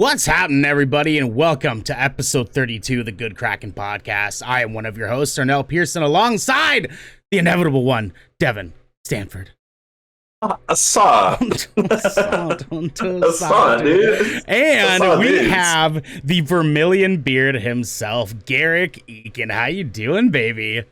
What's happening, everybody, and welcome to episode 32 of the Good Kraken podcast. I am one of your hosts, Ernell Pearson, alongside the inevitable one, Devin Stanford. Asa, dude. And we have the vermilion beard himself, Garrick Eakin. How you doing, baby?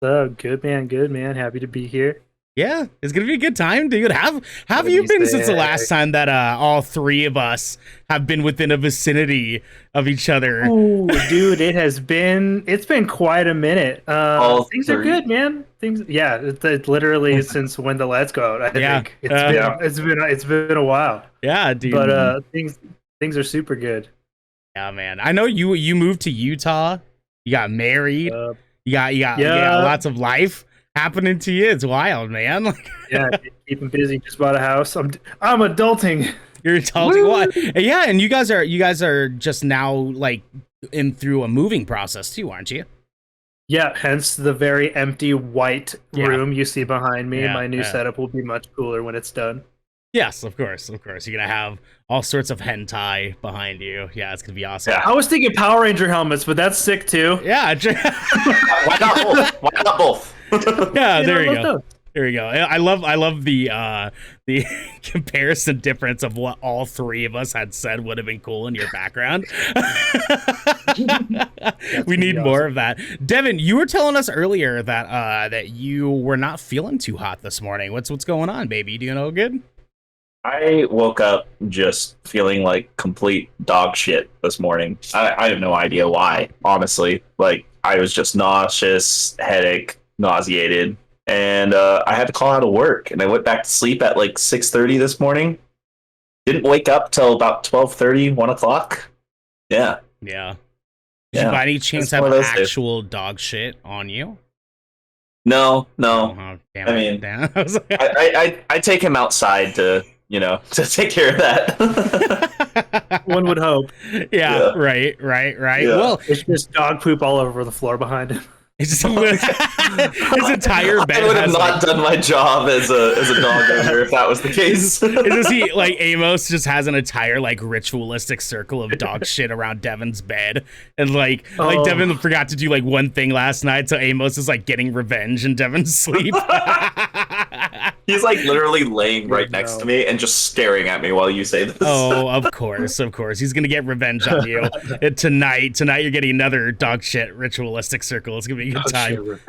Oh, good man. Happy to be here. Yeah, it's gonna be a good time, dude. Have you been since the last time that all three of us have been within a vicinity of each other? Oh, dude, it's been quite a minute. Things are good, man. It's literally since when the Let's Go out. I think it's been a while. Yeah, dude. But things are super good. Yeah, man. I know you moved to Utah. You got married. You got lots of life happening to you. It's wild, man. Yeah, keeping busy. Just bought a house. I'm adulting. You're adulting. Well, yeah, and you guys are just now like in through a moving process too, aren't you? Yeah, hence the very empty white room you see behind me. Yeah, My new setup will be much cooler when it's done. Yes, of course. You're gonna have all sorts of hentai behind you. Yeah, it's gonna be awesome. Yeah. I was thinking Power Ranger helmets, but that's sick too. Yeah. Why not both? Yeah, there you go. There you go. I love the comparison difference of what all three of us had said would have been cool in your background. We need more of that. Devin, you were telling us earlier that you were not feeling too hot this morning. What's going on, baby? Do you know good? I woke up just feeling like complete dog shit this morning. I have no idea why, honestly. Like, I was just nauseous, headache, nauseated, and I had to call out of work, and I went back to sleep at like 6:30 this morning. Didn't wake up till about 12:30, 1 o'clock. Yeah. Did you by any chance have actual dog shit on you? No. Oh, I mean, I take him outside to take care of that. One would hope. Yeah. Right. Yeah. Well, it's just dog poop all over the floor behind him. His entire bed. I would have not done my job as a dog owner if that was the case. Is he like Amos just has an entire like ritualistic circle of dog shit around Devin's bed, and like Devin forgot to do like one thing last night, so Amos is like getting revenge in Devin's sleep. He's like literally laying right next to me and just staring at me while you say this. Oh, of course. He's gonna get revenge on you tonight. Tonight you're getting another dog shit ritualistic circle. It's gonna be a good time.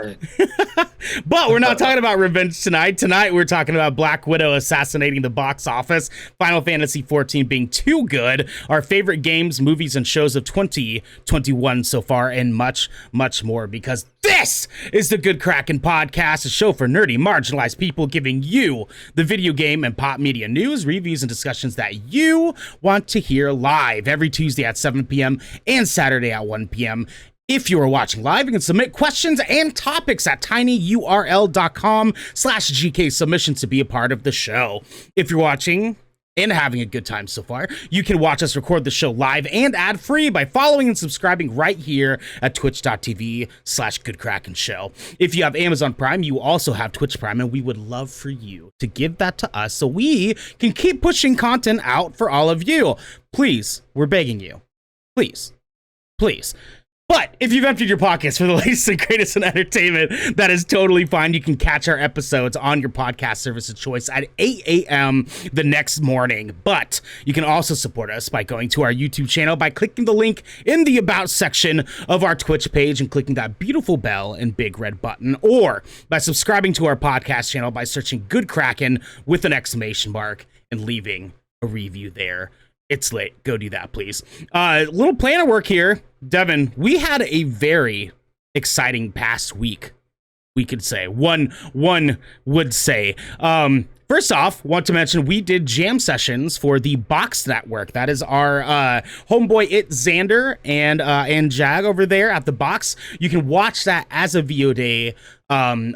But we're not talking about revenge tonight. Tonight we're talking about Black Widow assassinating the box office, Final Fantasy XIV being too good, our favorite games, movies, and shows of 2021 so far, and much, much more, because this is the Good Kraken podcast, a show for nerdy, marginalized people giving you the video game and pop media news, reviews, and discussions that you want to hear live every Tuesday at 7 p.m. and Saturday at 1 p.m. If you are watching live, you can submit questions and topics at tinyurl.com/GK submissions to be a part of the show. If you're watching and having a good time so far, you can watch us record the show live and ad-free by following and subscribing right here at twitch.tv/GoodKrakenShow. If you have Amazon Prime, you also have Twitch Prime, and we would love for you to give that to us so we can keep pushing content out for all of you. Please, we're begging you. Please. But if you've emptied your pockets for the latest and greatest in entertainment, that is totally fine. You can catch our episodes on your podcast service of choice at 8 a.m. the next morning. But you can also support us by going to our YouTube channel by clicking the link in the About section of our Twitch page and clicking that beautiful bell and big red button, or by subscribing to our podcast channel by searching Good Kraken with an exclamation mark and leaving a review there. It's late. Go do that, please. Little plan of work here. Devin, we had a very exciting past week, we could say. One would say. First off, want to mention we did jam sessions for the Box Network. That is our homeboy Xander and Jag over there at the Box. You can watch that as a VOD on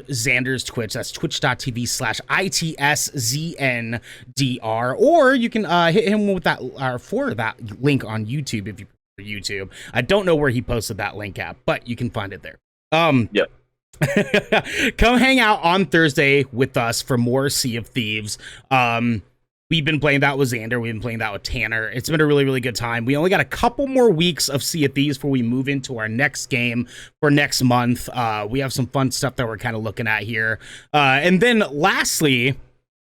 Xander's Twitch. That's twitch.tv/ITSZNDR. Or you can hit him with that for that link on YouTube if you prefer YouTube. I don't know where he posted that link at, but you can find it there. Yep. Come hang out on Thursday with us for more Sea of Thieves. We've been playing that with Xander. We've been playing that with Tanner. It's been a really, really good time. We only got a couple more weeks of Sea of Thieves before we move into our next game for next month. We have some fun stuff that we're kind of looking at here. And then lastly,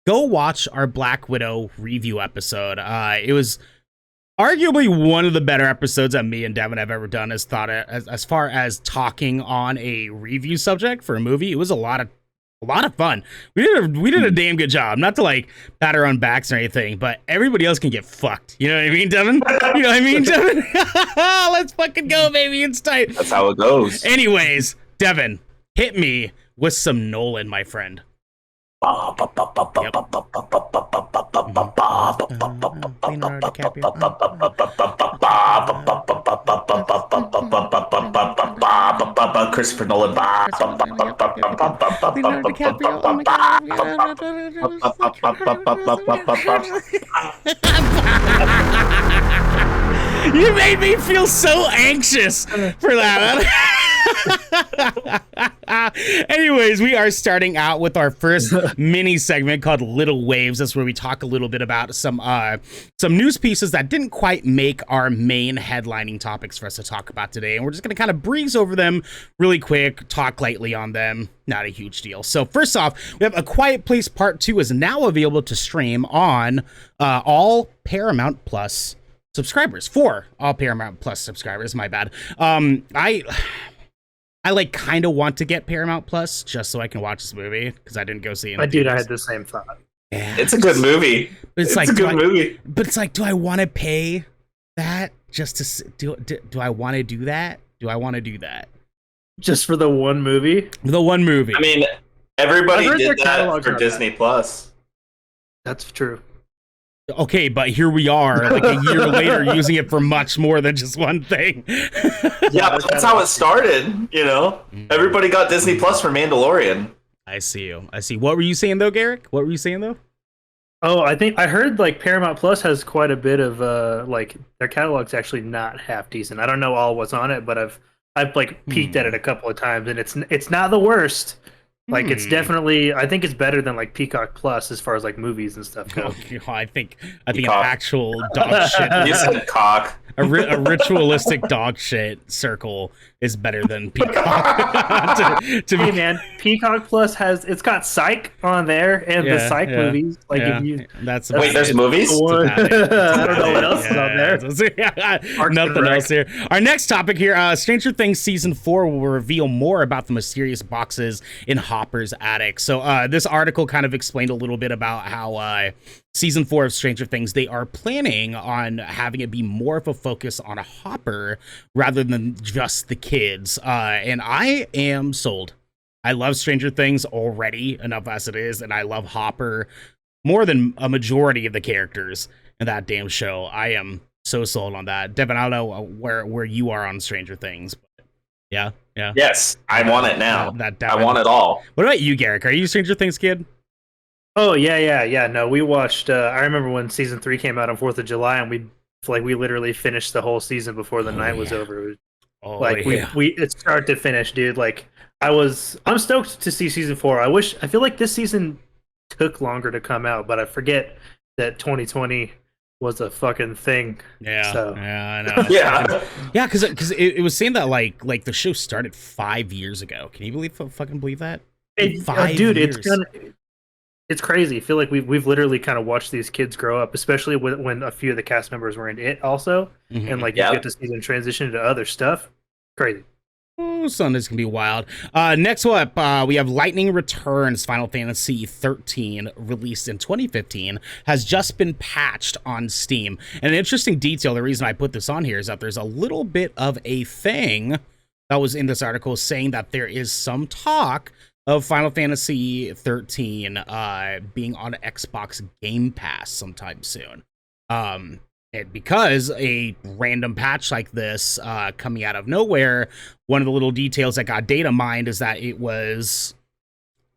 go watch our Black Widow review episode. It was arguably one of the better episodes that me and Devin have ever done as far as talking on a review subject for a movie. It was a lot of fun. We did a damn good job. Not to like pat our own backs or anything, but everybody else can get fucked. You know what I mean, Devin? You know what I mean, Devin? Let's fucking go, baby. It's tight. That's how it goes. Anyways, Devin, hit me with some Nolan, my friend. Christopher Nolan. You made me feel so anxious for that. Anyways, we are starting out with our first mini segment called Little Waves. That's where we talk a little bit about some news pieces that didn't quite make our main headlining topics for us to talk about today. And we're just going to kind of breeze over them really quick, talk lightly on them. Not a huge deal. So first off, we have A Quiet Place Part 2 is now available to stream on all Paramount Plus subscribers. For all Paramount Plus subscribers, my bad. I like kind of want to get Paramount Plus just so I can watch this movie because I didn't go see it. I had the same thought. Yeah. It's a good movie. It's like a good movie. But it's like, do I want to pay that just to do I want to do that? Do I want to do that just for the one movie? The one movie. I mean, everybody did that for Disney Plus. That's true. Okay, but here we are, like a year later, using it for much more than just one thing. Yeah, that's how it started, you know? Everybody got Disney Plus for Mandalorian. I see you. I see. What were you saying, though, Garrick? What were you saying, though? Oh, I heard, like, Paramount Plus has quite a bit of, like, their catalog's actually not half decent. I don't know all what's on it, but I've like, peeked at it a couple of times, and it's not the worst. Like, it's definitely, I think it's better than, like, Peacock Plus as far as, like, movies and stuff go. I think an actual dog shit. You said cock. A ritualistic dog shit circle is better than Peacock. Hey, man, Peacock Plus it's got Psych on there and the Psych movies. Like, wait, there's movies? I don't know what else is on there. Nothing else here. Our next topic here, Stranger Things Season 4 will reveal more about the mysterious boxes in Hopper's attic. So this article kind of explained a little bit about how Season 4 of Stranger Things, they are planning on having it be more of a focus on a Hopper rather than just the kids. And I am sold. I love Stranger Things already enough as it is, and I love Hopper more than a majority of the characters in that damn show. I am so sold on that. Devin, I don't know where you are on Stranger Things, but yeah. Yes, I want it now. I want it all. What about you, Garrick? Are you a Stranger Things kid? Oh, yeah. No, we watched, I remember when Season 3 came out on 4th of July, and we literally finished the whole season before the night was over. We it's start to finish, dude. Like, I'm stoked to see Season 4. I feel like this season took longer to come out, but I forget that 2020 was a fucking thing. Yeah. So. Yeah, I know. Yeah, because it was saying that like the show started 5 years ago. Can you fucking believe that? 5 years. It's crazy. I feel like we've literally kind of watched these kids grow up, especially when a few of the cast members were in it also, and like you get to see them transition to other stuff. Crazy. Oh, Sundays can be wild. Next up, we have Lightning Returns. Final Fantasy 13, released in 2015, has just been patched on Steam. And an interesting detail, the reason I put this on here is that there's a little bit of a thing that was in this article saying that there is some talk of Final Fantasy 13 being on Xbox Game Pass sometime soon. And because a random patch like this coming out of nowhere, one of the little details that got data mined is that it was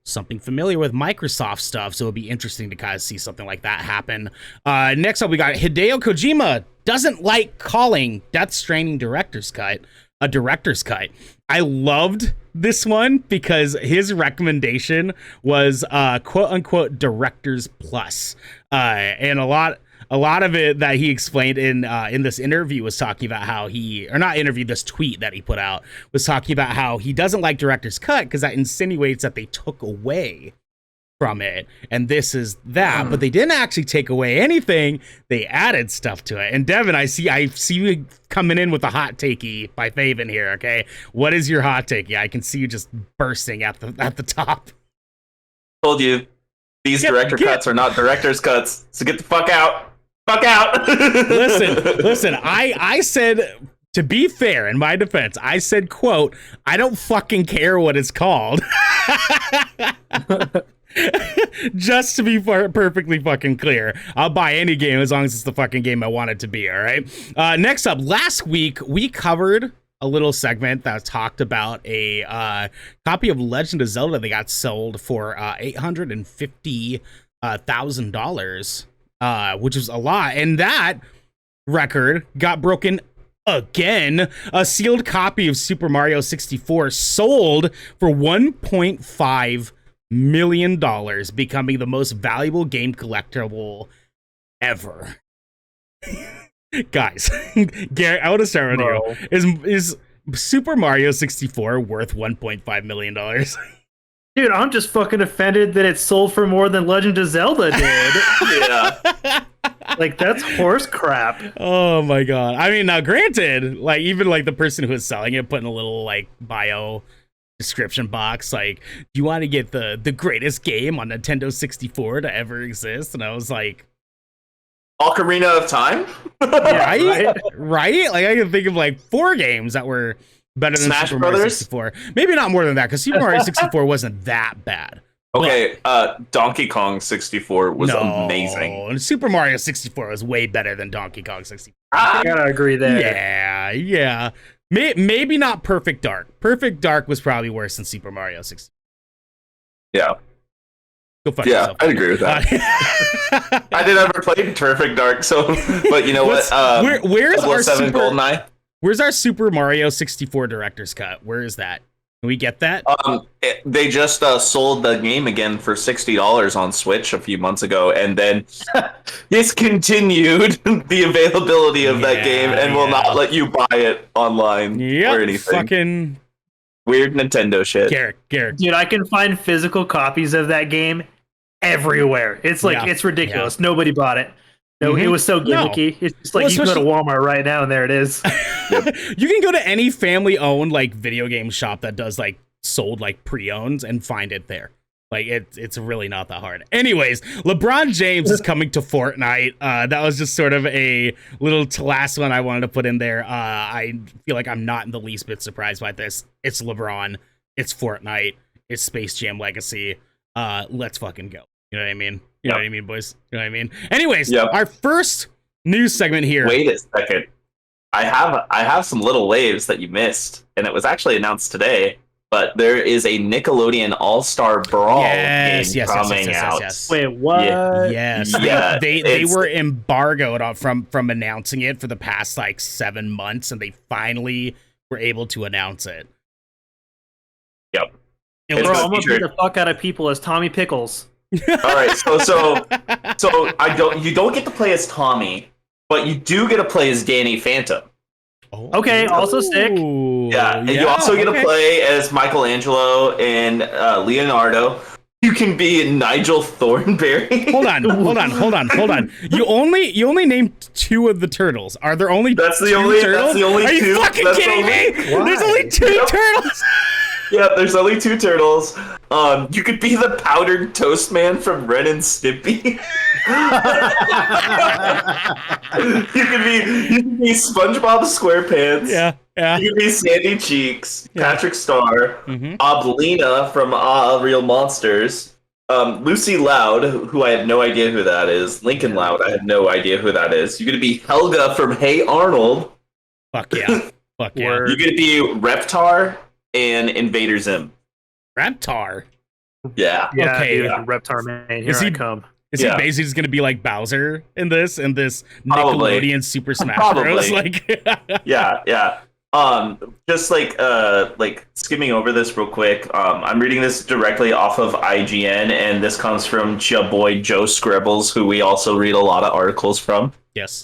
something familiar with Microsoft stuff, so it'd be interesting to kind of see something like that happen. Next up, we got Hideo Kojima doesn't like calling Death Stranding director's cut a director's cut. I loved this one because his recommendation was quote unquote Directors Plus, and a lot of it that he explained in this interview was talking about how this tweet that he put out was talking about how he doesn't like Director's Cut because that insinuates that they took away from it, and this is that, but they didn't actually take away anything. They added stuff to it. And Devin, I see you coming in with a hot takey by Faven here. Okay, what is your hot takey? I can see you just bursting at the top. Told you these director cuts are not director's cuts, so get the fuck out. Fuck out. listen. I said, to be fair, in my defense, I said, quote, I don't fucking care what it's called. Just to be perfectly fucking clear, I'll buy any game as long as it's the fucking game I want it to be, all right? Next up, last week, we covered a little segment that talked about a copy of Legend of Zelda that got sold for $850,000, which is a lot. And that record got broken again. A sealed copy of Super Mario 64 sold for $1.5 million, becoming the most valuable game collectible ever. Guys, Garrick, I want to start with you. Is Super Mario 64 worth $1.5 million? Dude, I'm just fucking offended that it sold for more than Legend of Zelda did. Yeah. Like, that's horse crap. Oh my god. I mean, now granted, like, even like the person who was selling it put in a little like bio description box, like, do you want to get the greatest game on Nintendo 64 to ever exist? And I was like, Ocarina of Time? right? Like, I can think of like 4 games that were better than Smash Super Brothers? Mario 64. Maybe not more than that, because Super Mario 64 wasn't that bad. Okay, Donkey Kong 64 was amazing. And Super Mario 64 was way better than Donkey Kong 64. I gotta agree there. Yeah. Maybe not Perfect Dark. Perfect Dark was probably worse than Super Mario 64. Yeah. Go fuck yourself. I'd agree with that. I did ever play Perfect Dark, so, but you know what? Where's our GoldenEye? Where's our Super Mario 64 director's cut? Where is that? Can we get that? They just sold the game again for $60 on Switch a few months ago, and then discontinued the availability of that game and will not let you buy it online or anything. Fucking weird Nintendo shit. Garrick. Dude, I can find physical copies of that game everywhere. It's like, it's ridiculous. Nobody bought it. No, it was so gimmicky. No. It's just like, you can go to Walmart right now and there it is. You can go to any family-owned like video game shop that does like sold like pre-owns and find it there. Like, it's really not that hard. Anyways, LeBron James is coming to Fortnite. That was just sort of a little last one I wanted to put in there. I feel like I'm not in the least bit surprised by this. It's LeBron. It's Fortnite. It's Space Jam Legacy. Let's fucking go. You know what I mean? You know what I mean, boys? You know what I mean? Anyways, our first news segment here. Wait a second. I have some little waves that you missed, and it was actually announced today. But there is a Nickelodeon All-Star Brawl game coming out. Yes. Wait, what? Yes. Yeah, they were embargoed from announcing it for the past like 7 months, and they finally were able to announce it. Yep. Bro, I'm gonna beat the fuck out of people as Tommy Pickles. All right, so you don't get to play as Tommy, but you do get to play as Danny Phantom. Oh, okay, also sick. Yeah, and you also get to play as Michelangelo and Leonardo. You can be Nigel Thornberry. Hold on. You only named 2 of the turtles. Are there only that's the two only turtles? That's the only Are you 2. fucking that's kidding me? Why? There's only 2 turtles. Yeah, there's only 2 turtles. You could be the powdered toast man from Ren and Stimpy. you could be SpongeBob SquarePants. Yeah. You could be Sandy Cheeks, Patrick Star, Oblina from Real Monsters, Lucy Loud, who I have no idea who that is. Lincoln Loud, I have no idea who that is. You could be Helga from Hey Arnold. Fuck yeah. You could be Reptar and Invader Zim. Reptar? Yeah. Okay. Dude, Reptar man, here I come. Is he basically just gonna be like Bowser in this Nickelodeon Super Smash Bros? Like, yeah. Just like skimming over this real quick. I'm reading this directly off of IGN, and this comes from your boy Joe Scribbles, who we also read a lot of articles from. Yes.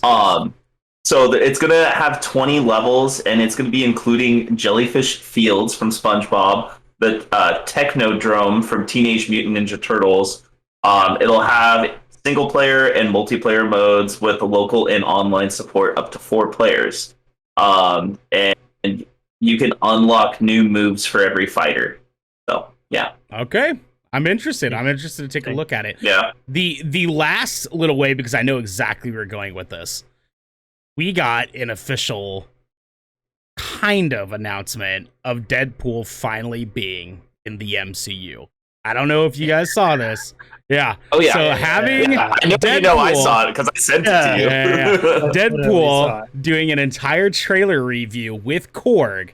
So it's gonna have 20 levels, and it's gonna be including Jellyfish Fields from SpongeBob, the Technodrome from Teenage Mutant Ninja Turtles. It'll have single player and multiplayer modes with local and online support up to 4 players. And you can unlock new moves for every fighter. So yeah. Okay. I'm interested to take a look at it. Yeah. The last little way, because I know exactly where we're going with this. We got an official kind of announcement of Deadpool finally being in the MCU. I don't know if you guys saw this. Yeah. Oh yeah. So having I know, Deadpool, I saw it because I sent it to you. Yeah. Deadpool doing an entire trailer review with Korg,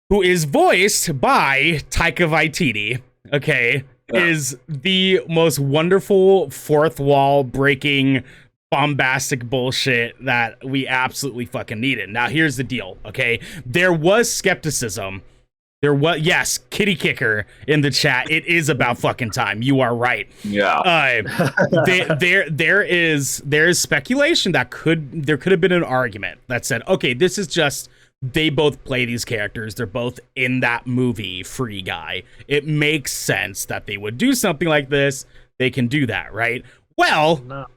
who is voiced by Taika Waititi. Okay, is the most wonderful fourth wall breaking, bombastic bullshit that we absolutely fucking needed. Now here's the deal. Okay, there was skepticism. There was, yes, kitty kicker in the chat. It is about fucking time. You are right. Yeah. There is speculation that there could have been an argument that said, okay, this is just, they both play these characters. They're both in that movie, Free Guy. It makes sense that they would do something like this. They can do that, right? Well, no.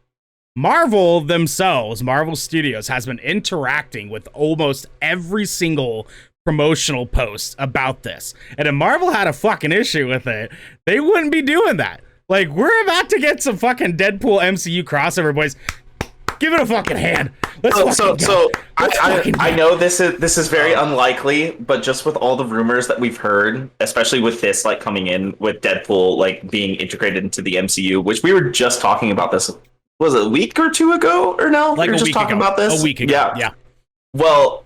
Marvel themselves, Marvel Studios, has been interacting with almost every single promotional post about this. And if Marvel had a fucking issue with it, they wouldn't be doing that. Like, we're about to get some fucking Deadpool MCU crossover, boys. Give it a fucking hand. I know this is very unlikely, but just with all the rumors that we've heard, especially with this like coming in with Deadpool like being integrated into the MCU, which we were just talking about this, was it a week or two ago or no? Like we were just talking about this a week ago. Yeah. Well,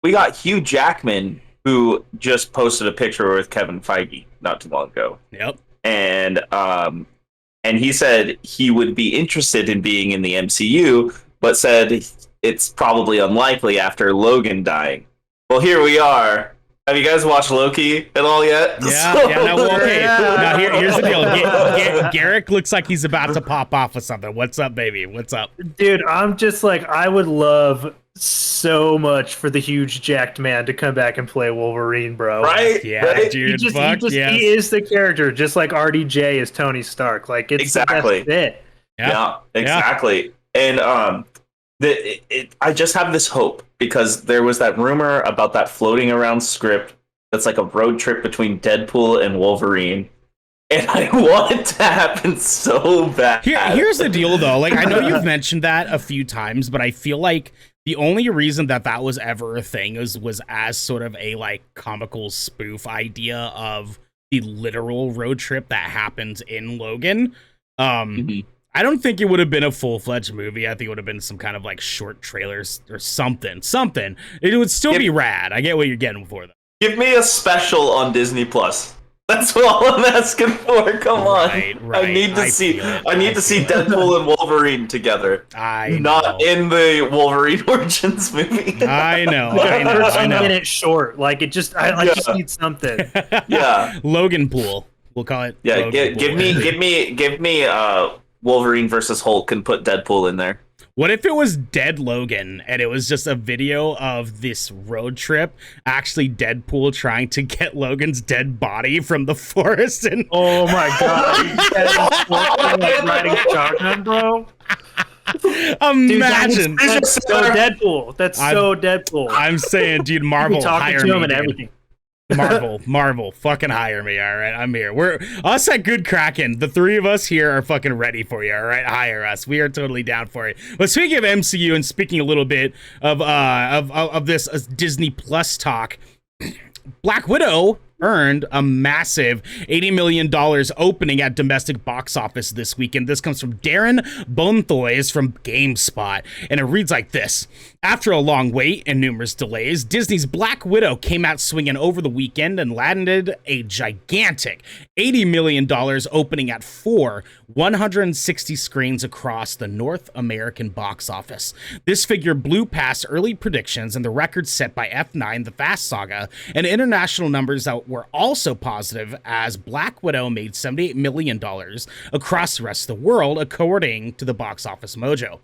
we got Hugh Jackman, who just posted a picture with Kevin Feige not too long ago. Yep. And he said he would be interested in being in the MCU, but said it's probably unlikely after Logan dying. Well, here we are. Have you guys watched Loki at all yet? Yeah. Now, here's the deal. Garrick looks like he's about to pop off with something. What's up, baby? What's up? Dude, I'm just like, I would love so much for the huge jacked man to come back and play Wolverine, bro. Right? Yeah, right? dude. He is the character, just like RDJ is Tony Stark. Like, it's exactly. That's it. Yeah, exactly. And I just have this hope because there was that rumor about that floating around script that's like a road trip between Deadpool and Wolverine. And I want it to happen so bad. Here's the deal, though. Like, I know you've mentioned that a few times, but I feel like the only reason that was ever a thing was as sort of a like comical spoof idea of the literal road trip that happens in Logan. I don't think it would have been a full-fledged movie. I think it would have been some kind of like short trailers or something. It would still be rad. I get what you're getting for, though. Give me a special on Disney Plus. That's all I'm asking for. Come on. Right. I need to see Deadpool and Wolverine together. Not in the Wolverine Origins movie. I know. 13-minute short. Like, it just I just need something. Yeah. Logan Pool. We'll call it. Yeah, give me Wolverine versus Hulk and put Deadpool in there. What if it was Dead Logan and it was just a video of this road trip, actually Deadpool trying to get Logan's dead body from the forest? And oh my god, like riding shotgun, bro. Imagine. Dude, that's so Deadpool. That's so Deadpool. I'm saying, dude, Marvel, talking hire to him me, and dude. everything. Marvel, fucking hire me, all right? I'm here. We're us at Good Kraken. The three of us here are fucking ready for you, all right? Hire us. We are totally down for it. But speaking of MCU and speaking a little bit of this Disney Plus talk, Black Widow earned a massive $80 million opening at domestic box office this weekend. This comes from Darren Bonethoys from GameSpot, and it reads like this. After a long wait and numerous delays, Disney's Black Widow came out swinging over the weekend and landed a gigantic $80 million opening at 160 screens across the North American box office. This figure blew past early predictions and the record set by F9, The Fast Saga, and international numbers that were also positive, as Black Widow made $78 million across the rest of the world, according to the Box Office Mojo.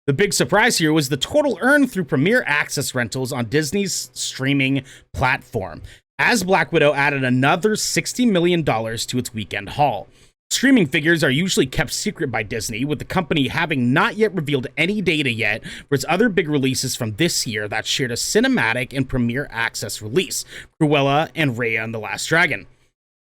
The big surprise here was the total earned through Premier Access rentals on Disney's streaming platform, as Black Widow added another $60 million to its weekend haul. Streaming figures are usually kept secret by Disney, with the company having not yet revealed any data yet for its other big releases from this year that shared a cinematic and Premier Access release, Cruella and Raya and the Last Dragon.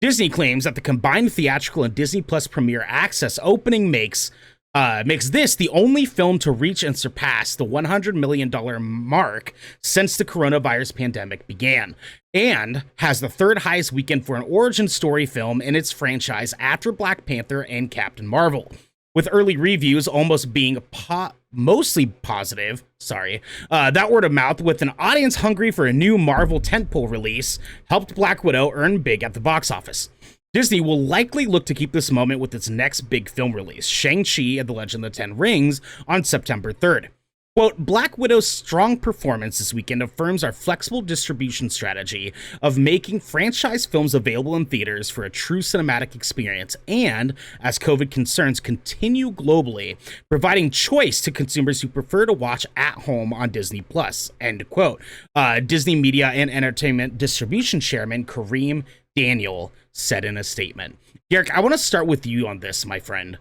Disney claims that the combined theatrical and Disney Plus Premier Access opening makes this the only film to reach and surpass the $100 million mark since the coronavirus pandemic began, and has the third highest weekend for an origin story film in its franchise after Black Panther and Captain Marvel. With early reviews almost being mostly positive, that word of mouth with an audience hungry for a new Marvel tentpole release helped Black Widow earn big at the box office. Disney will likely look to keep this moment with its next big film release, Shang-Chi and the Legend of the Ten Rings, on September 3rd. Quote, Black Widow's strong performance this weekend affirms our flexible distribution strategy of making franchise films available in theaters for a true cinematic experience and, as COVID concerns continue globally, providing choice to consumers who prefer to watch at home on Disney+, end quote. Disney Media and Entertainment Distribution Chairman Kareem Daniel said in a statement. Garrick, I want to start with you on this, my friend.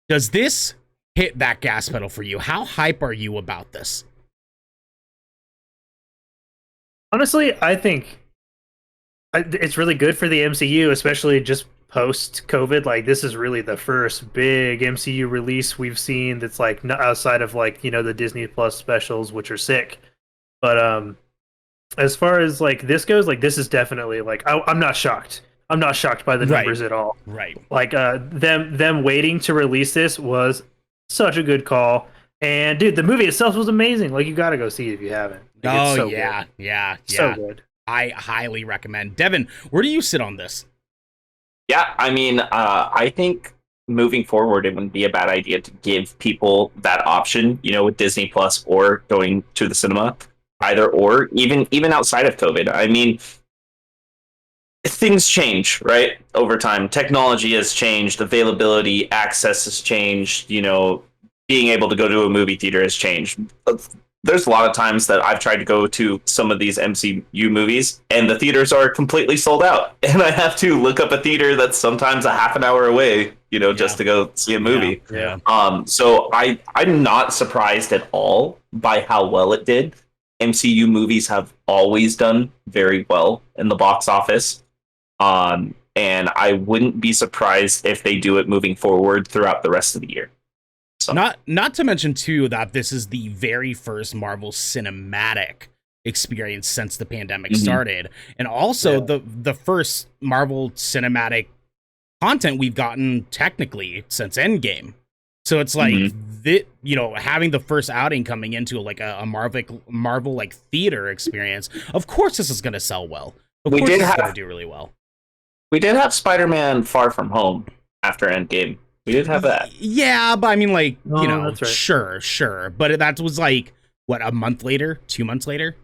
Does this hit that gas pedal for you? How hype are you about this? Honestly, I think it's really good for the MCU, especially just post-COVID. Like, this is really the first big MCU release we've seen that's like outside of like, you know, the Disney Plus specials, which are sick. But as far as like this goes, like this is definitely like I'm not shocked. I'm not shocked by the numbers at all. Right. Like them waiting to release this was such a good call. And dude, the movie itself was amazing. Like, you got to go see it if you haven't. Like, so yeah. So good. I highly recommend. Devin, where do you sit on this? Yeah, I mean, I think moving forward, it wouldn't be a bad idea to give people that option, you know, with Disney Plus or going to the cinema. Either or, even outside of COVID. I mean, things change, right? Over time, technology has changed, availability, access has changed. You know, being able to go to a movie theater has changed. There's a lot of times that I've tried to go to some of these MCU movies, and the theaters are completely sold out, and I have to look up a theater that's sometimes a half an hour away, you know, just to go see a movie. Yeah. So I'm not surprised at all by how well it did. MCU movies have always done very well in the box office. And I wouldn't be surprised if they do it moving forward throughout the rest of the year. So. Not to mention, too, that this is the very first Marvel cinematic experience since the pandemic started. And also the first Marvel cinematic content we've gotten technically since Endgame. So it's like, you know, having the first outing coming into like a Marvel like theater experience. Of course, this is going to sell well. Of course, it's going to do really well. We did have Spider-Man Far From Home after Endgame. We did have that. Yeah, but I mean, like, you know, that's right. Sure. But that was like, what, a month later? 2 months later?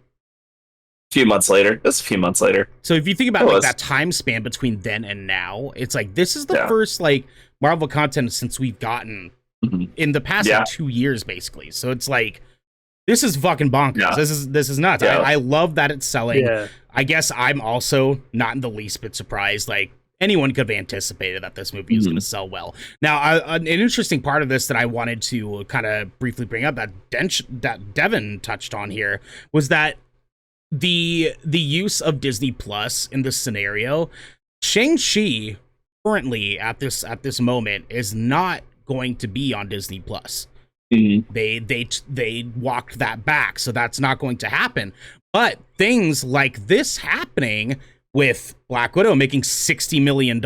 Few months later. That's a few months later. So if you think about like that time span between then and now, it's like this is the first like Marvel content since we've gotten in the past like, 2 years, basically. So it's like, this is fucking bonkers. Yeah. This is nuts. Yeah. I love that it's selling. Yeah. I guess I'm also not in the least bit surprised. Like, anyone could have anticipated that this movie is going to sell well. Now, an interesting part of this that I wanted to kind of briefly bring up that Devin touched on here was that the use of Disney Plus in this scenario, Shang-Chi currently at this moment is not going to be on Disney Plus. They walked that back, so that's not going to happen. But things like this happening with Black Widow making $60 million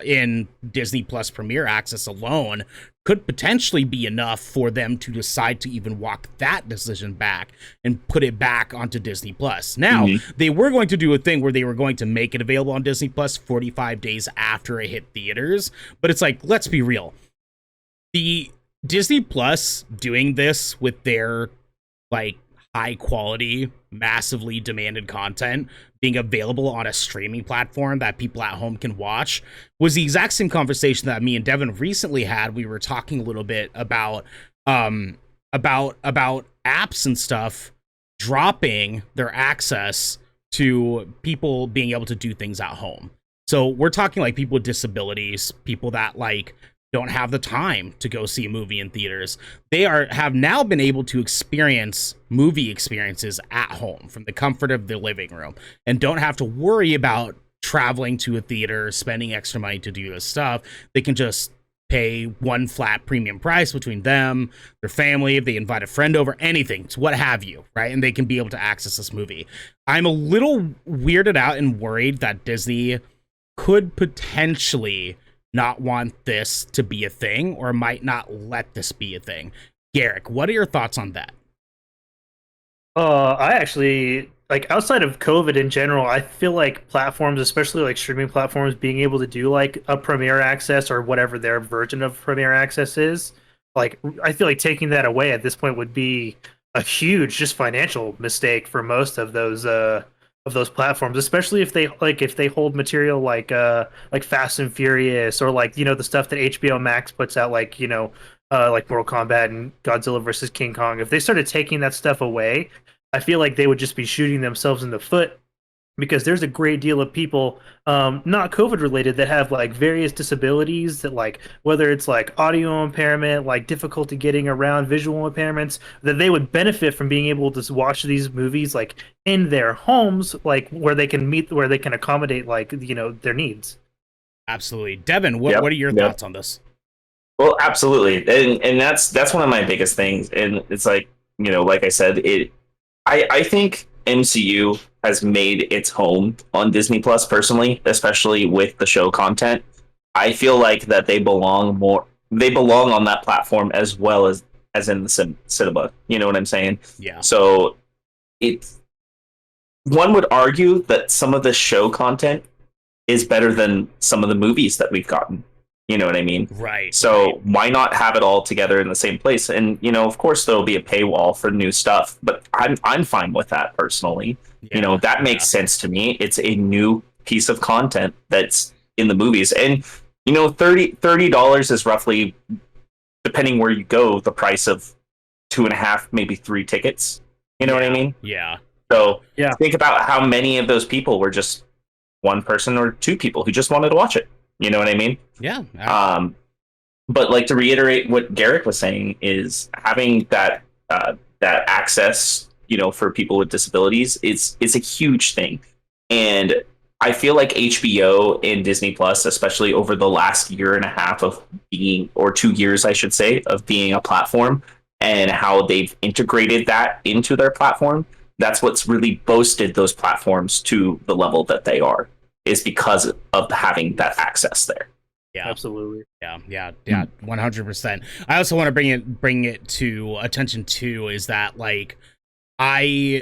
in Disney Plus Premier Access alone, could potentially be enough for them to decide to even walk that decision back and put it back onto Disney Plus. Now, they were going to do a thing where they were going to make it available on Disney Plus 45 days after it hit theaters, but it's like, let's be real. The Disney Plus doing this with their like high quality, massively demanded content being available on a streaming platform that people at home can watch was the exact same conversation that me and Devin recently had. We were talking a little bit about apps and stuff dropping their access to people being able to do things at home. So we're talking like people with disabilities, people that like don't have the time to go see a movie in theaters. They have now been able to experience movie experiences at home from the comfort of their living room and don't have to worry about traveling to a theater, spending extra money to do this stuff. They can just pay one flat premium price between them, their family, if they invite a friend over, anything, what have you, right? And they can be able to access this movie. I'm a little weirded out and worried that Disney could potentially not want this to be a thing or might not let this be a thing. Garrick, what are your thoughts on that? I actually, like, outside of COVID in general, I feel like platforms, especially like streaming platforms, being able to do like a Premier Access or whatever their version of Premier Access is, like, I feel like taking that away at this point would be a huge just financial mistake for most of those platforms, especially if they hold material like Fast and Furious or like, you know, the stuff that HBO Max puts out, like, you know, like Mortal Kombat and Godzilla versus King Kong. If they started taking that stuff away, I feel like they would just be shooting themselves in the foot, because there's a great deal of people, not COVID related, that have like various disabilities that, like, whether it's like audio impairment, like difficulty getting around, visual impairments, that they would benefit from being able to watch these movies like in their homes, like where they can accommodate, like, you know, their needs. Absolutely. Devin, what are your thoughts on this? Well, absolutely. And that's one of my biggest things. And it's like, you know, like I said, I think MCU has made its home on Disney Plus personally, especially with the show content. I feel like that they belong on that platform as well as in the cinema. You know what I'm saying? Yeah. So one would argue that some of the show content is better than some of the movies that we've gotten. You know what I mean? Right. So why not have it all together in the same place? And, you know, of course there'll be a paywall for new stuff, but I'm fine with that personally. Yeah, you know, that makes sense to me. It's a new piece of content that's in the movies. And, you know, $30 is roughly, depending where you go, the price of 2.5, maybe 3 tickets. You know what I mean? Yeah. So think about how many of those people were just one person or 2 people who just wanted to watch it. You know what I mean? Yeah. But like, to reiterate what Garrick was saying, is having that access, you know, for people with disabilities is a huge thing. And I feel like HBO and Disney Plus, especially over the last year and a half of being, or 2 years, I should say, of being a platform, and how they've integrated that into their platform, that's what's really boosted those platforms to the level that they are, is because of having that access there. Yeah, absolutely. Yeah, 100%. I also want to bring it to attention too, is that like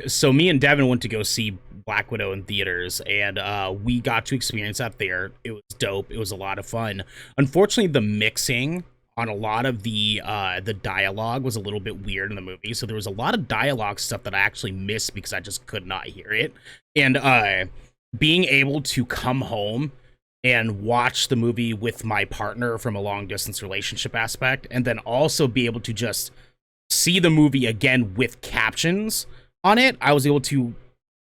so me and Devin went to go see Black Widow in theaters, and we got to experience that there. It was dope. It was a lot of fun. Unfortunately, the mixing on a lot of the dialogue was a little bit weird in the movie, so there was a lot of dialogue stuff that I actually missed because I just could not hear it. And being able to come home and watch the movie with my partner from a long distance relationship aspect, and then also be able to just see the movie again with captions on it, I was able to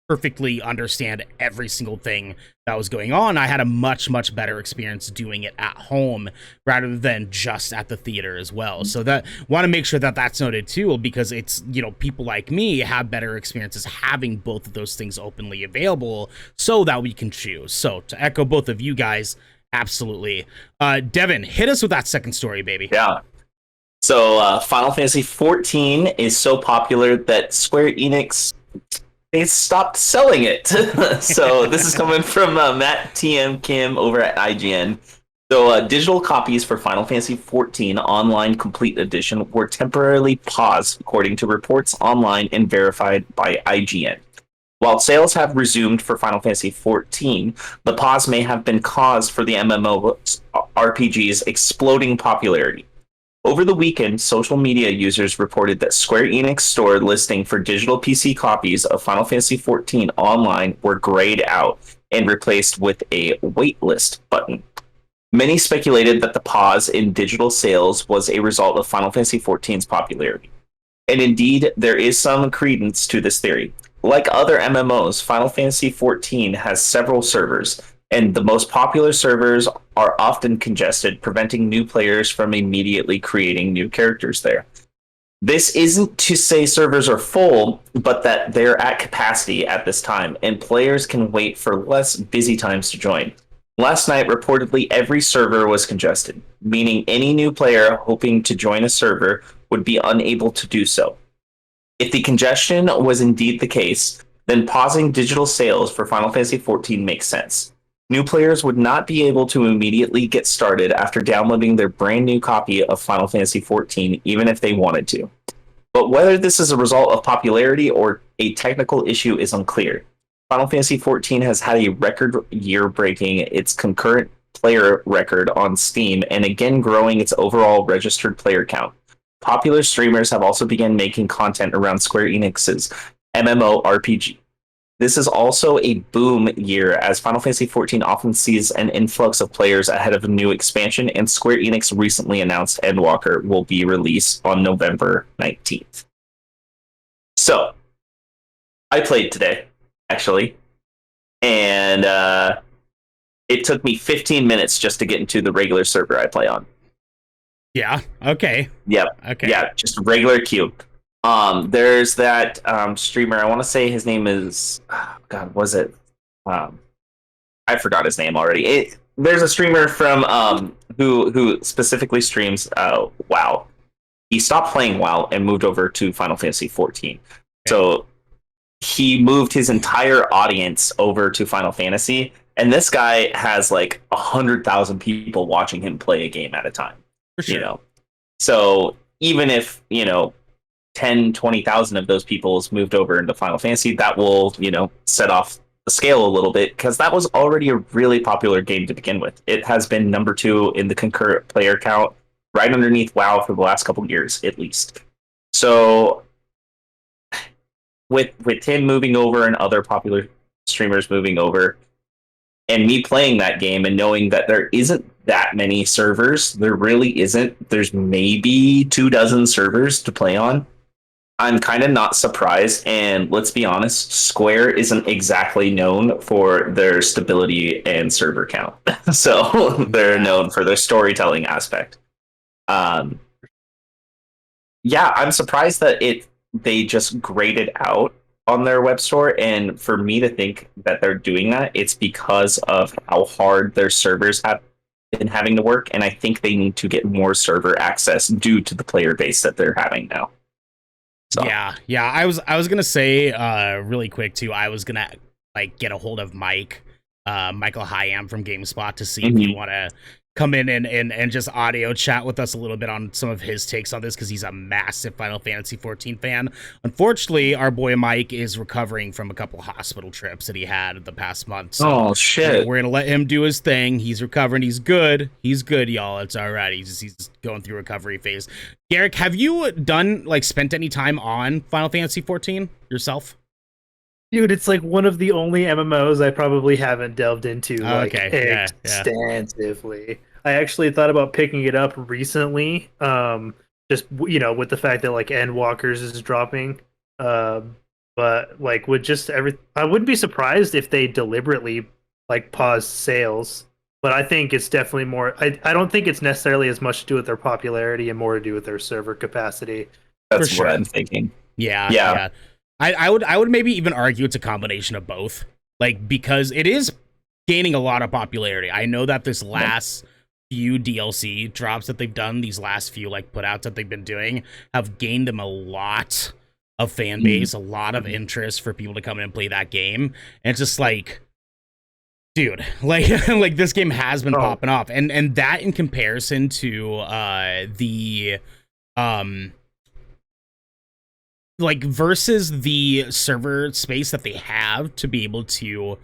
perfectly understand every single thing that was going on. I had a much better experience doing it at home rather than just at the theater as well. So that, want to make sure that that's noted too, because it's, you know, people like me have better experiences having both of those things openly available so that we can choose. So to echo both of you guys, absolutely. Devin, hit us with that second story, baby. Yeah. So Final Fantasy XIV is so popular that Square Enix they stopped selling it. So this is coming from Matt TM Kim over at IGN. So digital copies for Final Fantasy XIV Online Complete Edition were temporarily paused, according to reports online and verified by IGN. While sales have resumed for Final Fantasy XIV, the pause may have been cause for the MMORPG's exploding popularity. Over the weekend, social media users reported that Square Enix store listing for digital PC copies of Final Fantasy XIV Online were grayed out and replaced with a waitlist button. Many speculated that the pause in digital sales was a result of Final Fantasy XIV's popularity. And indeed, there is some credence to this theory. Like other MMOs, Final Fantasy XIV has several servers, and the most popular servers are often congested, preventing new players from immediately creating new characters there. This isn't to say servers are full, but that they're at capacity at this time, and players can wait for less busy times to join. Last night, reportedly, every server was congested, meaning any new player hoping to join a server would be unable to do so. If the congestion was indeed the case, then pausing digital sales for Final Fantasy XIV makes sense. New players would not be able to immediately get started after downloading their brand new copy of Final Fantasy XIV, even if they wanted to. But whether this is a result of popularity or a technical issue is unclear. Final Fantasy XIV has had a record year, breaking its concurrent player record on Steam and again growing its overall registered player count. Popular streamers have also begun making content around Square Enix's MMORPG. This is also a boom year, as Final Fantasy XIV often sees an influx of players ahead of a new expansion, and Square Enix recently announced Endwalker will be released on November 19th. So, I played today, actually, and it took me 15 minutes just to get into the regular server I play on. Yeah, okay. Yep. Okay. Yeah, just a regular queue. There's that streamer. I want to say his name is God. Was it? I forgot his name already. There's a streamer from who specifically streams WoW. He stopped playing WoW and moved over to Final Fantasy XIV. Okay. So he moved his entire audience over to Final Fantasy, and this guy has like 100,000 people watching him play a game at a time. For sure. You know, so even if 10,000-20,000 of those people moved over into Final Fantasy, that will, set off the scale a little bit, because that was already a really popular game to begin with. It has been number 2 in the concurrent player count, right underneath WoW for the last couple of years, at least. So with him moving over and other popular streamers moving over, and me playing that game and knowing that there isn't that many servers, there really isn't. There's maybe 24 servers to play on. I'm kind of not surprised, and let's be honest, Square isn't exactly known for their stability and server count. So they're known for their storytelling aspect. Yeah, I'm surprised that they just graded out on their web store, and for me to think that they're doing that, it's because of how hard their servers have been having to work, and I think they need to get more server access due to the player base that they're having now. So. Yeah. I was gonna say really quick too. I was gonna get a hold of Michael Hyam from GameSpot to see if you want to come in and just audio chat with us a little bit on some of his takes on this, because he's a massive Final Fantasy XIV fan. Unfortunately, our boy Mike is recovering from a couple hospital trips that he had the past month. So shit! We're gonna let him do his thing. He's recovering. He's good. He's good, y'all. It's all right. He's going through recovery phase. Garrick, have you spent any time on Final Fantasy XIV yourself? Dude, it's one of the only MMOs I probably haven't delved into extensively. Yeah. I actually thought about picking it up recently, just with the fact that Endwalkers is dropping. But with just I wouldn't be surprised if they deliberately pause sales. But I think it's definitely more. I don't think it's necessarily as much to do with their popularity and more to do with their server capacity. That's what I'm thinking. Yeah. I would maybe even argue it's a combination of both. Because it is gaining a lot of popularity. I know that this last few DLC drops that they've done, these last few put outs that they've been doing, have gained them a lot of fan base, a lot of interest for people to come in and play that game. And it's just like, dude, like like this game has been popping off, and that in comparison to the like versus the server space that they have to be able to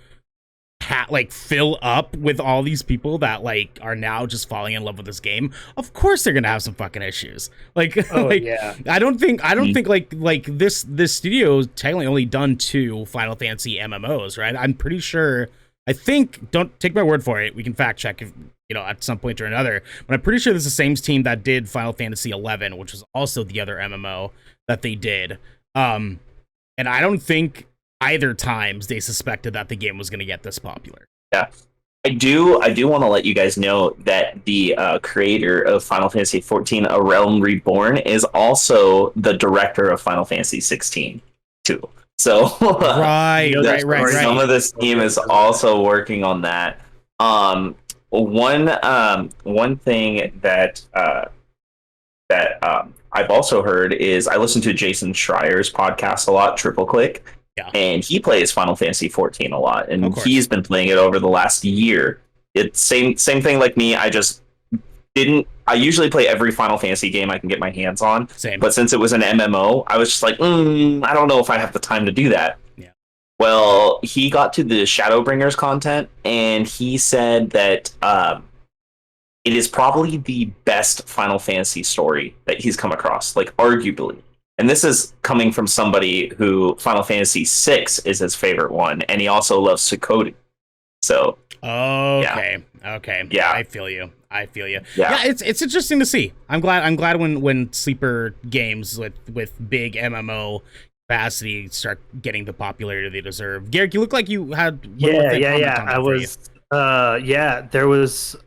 like fill up with all these people that like are now just falling in love with this game. Of course they're gonna have some fucking issues. Like, I don't think like this studio's technically only done 2 Final Fantasy MMOs, right? I'm pretty sure. I think, don't take my word for it, we can fact check if, at some point or another, but I'm pretty sure this is the same team that did Final Fantasy 11, which was also the other MMO that they did. And I don't think either times they suspected that the game was going to get this popular. Yeah. I do want to let you guys know that the creator of Final Fantasy XIV, A Realm Reborn, is also the director of Final Fantasy 16 too. So right. Some of this team is also working on that. One thing that I've also heard is I listen to Jason Schreier's podcast a lot, Triple Click. Yeah. And he plays Final Fantasy XIV a lot, and he's been playing it over the last year. It's same thing like me. I usually play every Final Fantasy game I can get my hands on. Same. But since it was an MMO, I was just like, I don't know if I have the time to do that. Yeah. Well, he got to the Shadowbringers content, and he said that it is probably the best Final Fantasy story that he's come across, like arguably. And this is coming from somebody who Final Fantasy VI is his favorite one, and he also loves Suikoden. So, okay. Yeah, I feel you. Yeah, it's interesting to see. I'm glad when sleeper games with big MMO capacity start getting the popularity they deserve. Garrick, you look like you had I was there was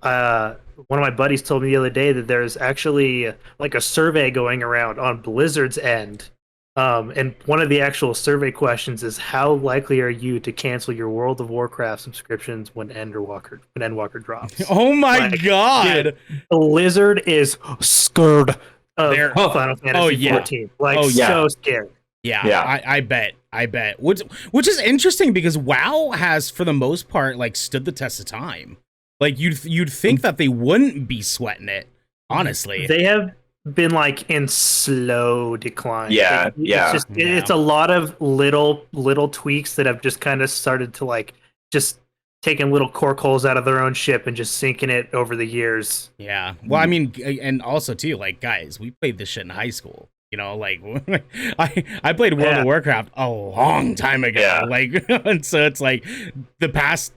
one of my buddies told me the other day that there's actually like a survey going around on Blizzard's end. And one of the actual survey questions is, how likely are you to cancel your World of Warcraft subscriptions when Endwalker drops? Oh my god! Dude, Blizzard is scared of Final Fantasy 14. So scared. Yeah. I bet. Which is interesting because WoW has, for the most part, like stood the test of time. Like you'd think that they wouldn't be sweating it. Honestly, they have been like in slow decline. It's a lot of little tweaks that have just kind of started to like just taking little cork holes out of their own ship and just sinking it over the years. Yeah. Well, I mean, and also too, like, guys, we played this shit in high school. Like I played World of Warcraft a long time ago. Yeah. Like, and so it's like the past.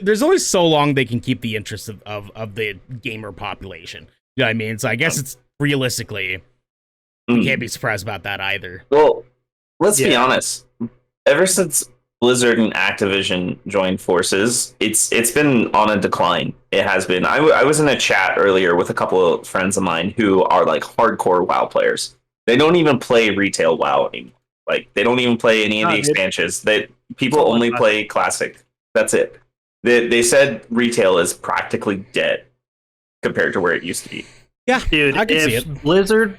There's always so long they can keep the interest of the gamer population. You know what I mean? So I guess it's realistically, we can't be surprised about that either. Well, let's be honest. Ever since Blizzard and Activision joined forces, it's been on a decline. It has been. I was in a chat earlier with a couple of friends of mine who are like hardcore WoW players. They don't even play retail WoW anymore. Like, they don't even play any of the expansions. People only play classic. That's it. They said retail is practically dead compared to where it used to be. Yeah, dude, I can see it. Blizzard.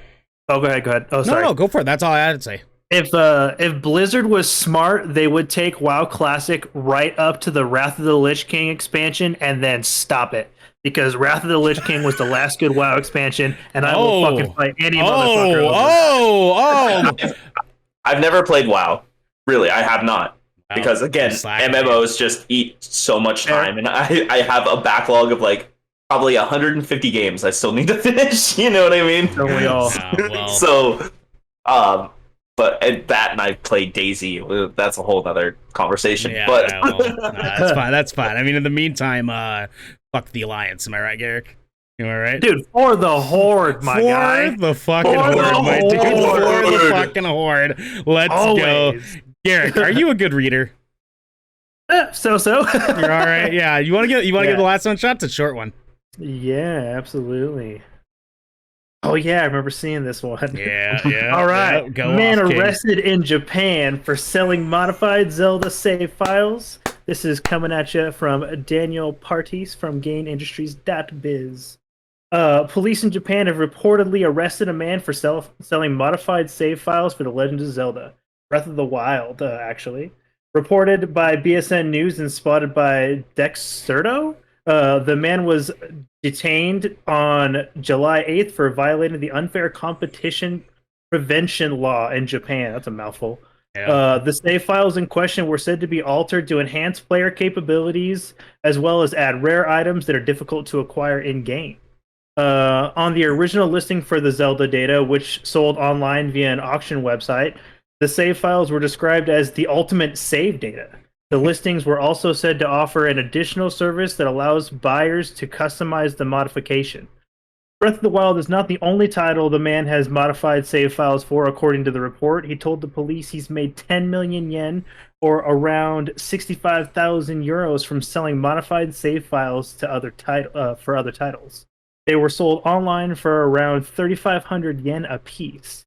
Oh, go ahead. Oh, sorry. No, go for it. That's all I had to say. If Blizzard was smart, they would take WoW Classic right up to the Wrath of the Lich King expansion and then stop it. Because Wrath of the Lich King was the last good WoW expansion, and I will fucking fight any motherfucker over I've never played WoW. Really, I have not. Because, again, MMOs just eat so much time, and I have a backlog of, like, probably 150 games I still need to finish, you know what I mean? Don't we all? So, but at that, and I played Daisy. That's a whole other conversation. That's fine. I mean, in the meantime, fuck the Alliance. Am I right, Garrick? Am I right? Dude, for the Horde, my guy. For the fucking Horde, my dude. For the fucking Horde. Let's go. Garrick, are you a good reader? So. You're all right. Yeah. You want to get the last one shot? It's a short one. Yeah, absolutely. Oh yeah, I remember seeing this one. Yeah. All right. Man arrested in Japan for selling modified Zelda save files. This is coming at you from Daniel Partis from GainIndustries.biz. Police in Japan have reportedly arrested a man for selling modified save files for The Legend of Zelda Breath of the Wild, actually. Reported by BSN News and spotted by Dexerto, the man was detained on July 8th for violating the unfair competition prevention law in Japan. That's a mouthful. Yeah. The save files in question were said to be altered to enhance player capabilities as well as add rare items that are difficult to acquire in-game. On the original listing for the Zelda data, which sold online via an auction website, the save files were described as the ultimate save data. The listings were also said to offer an additional service that allows buyers to customize the modification. Breath of the Wild is not the only title the man has modified save files for, according to the report. He told the police he's made 10 million yen, or around 65,000 euros, from selling modified save files to for other titles. They were sold online for around 3,500 yen apiece.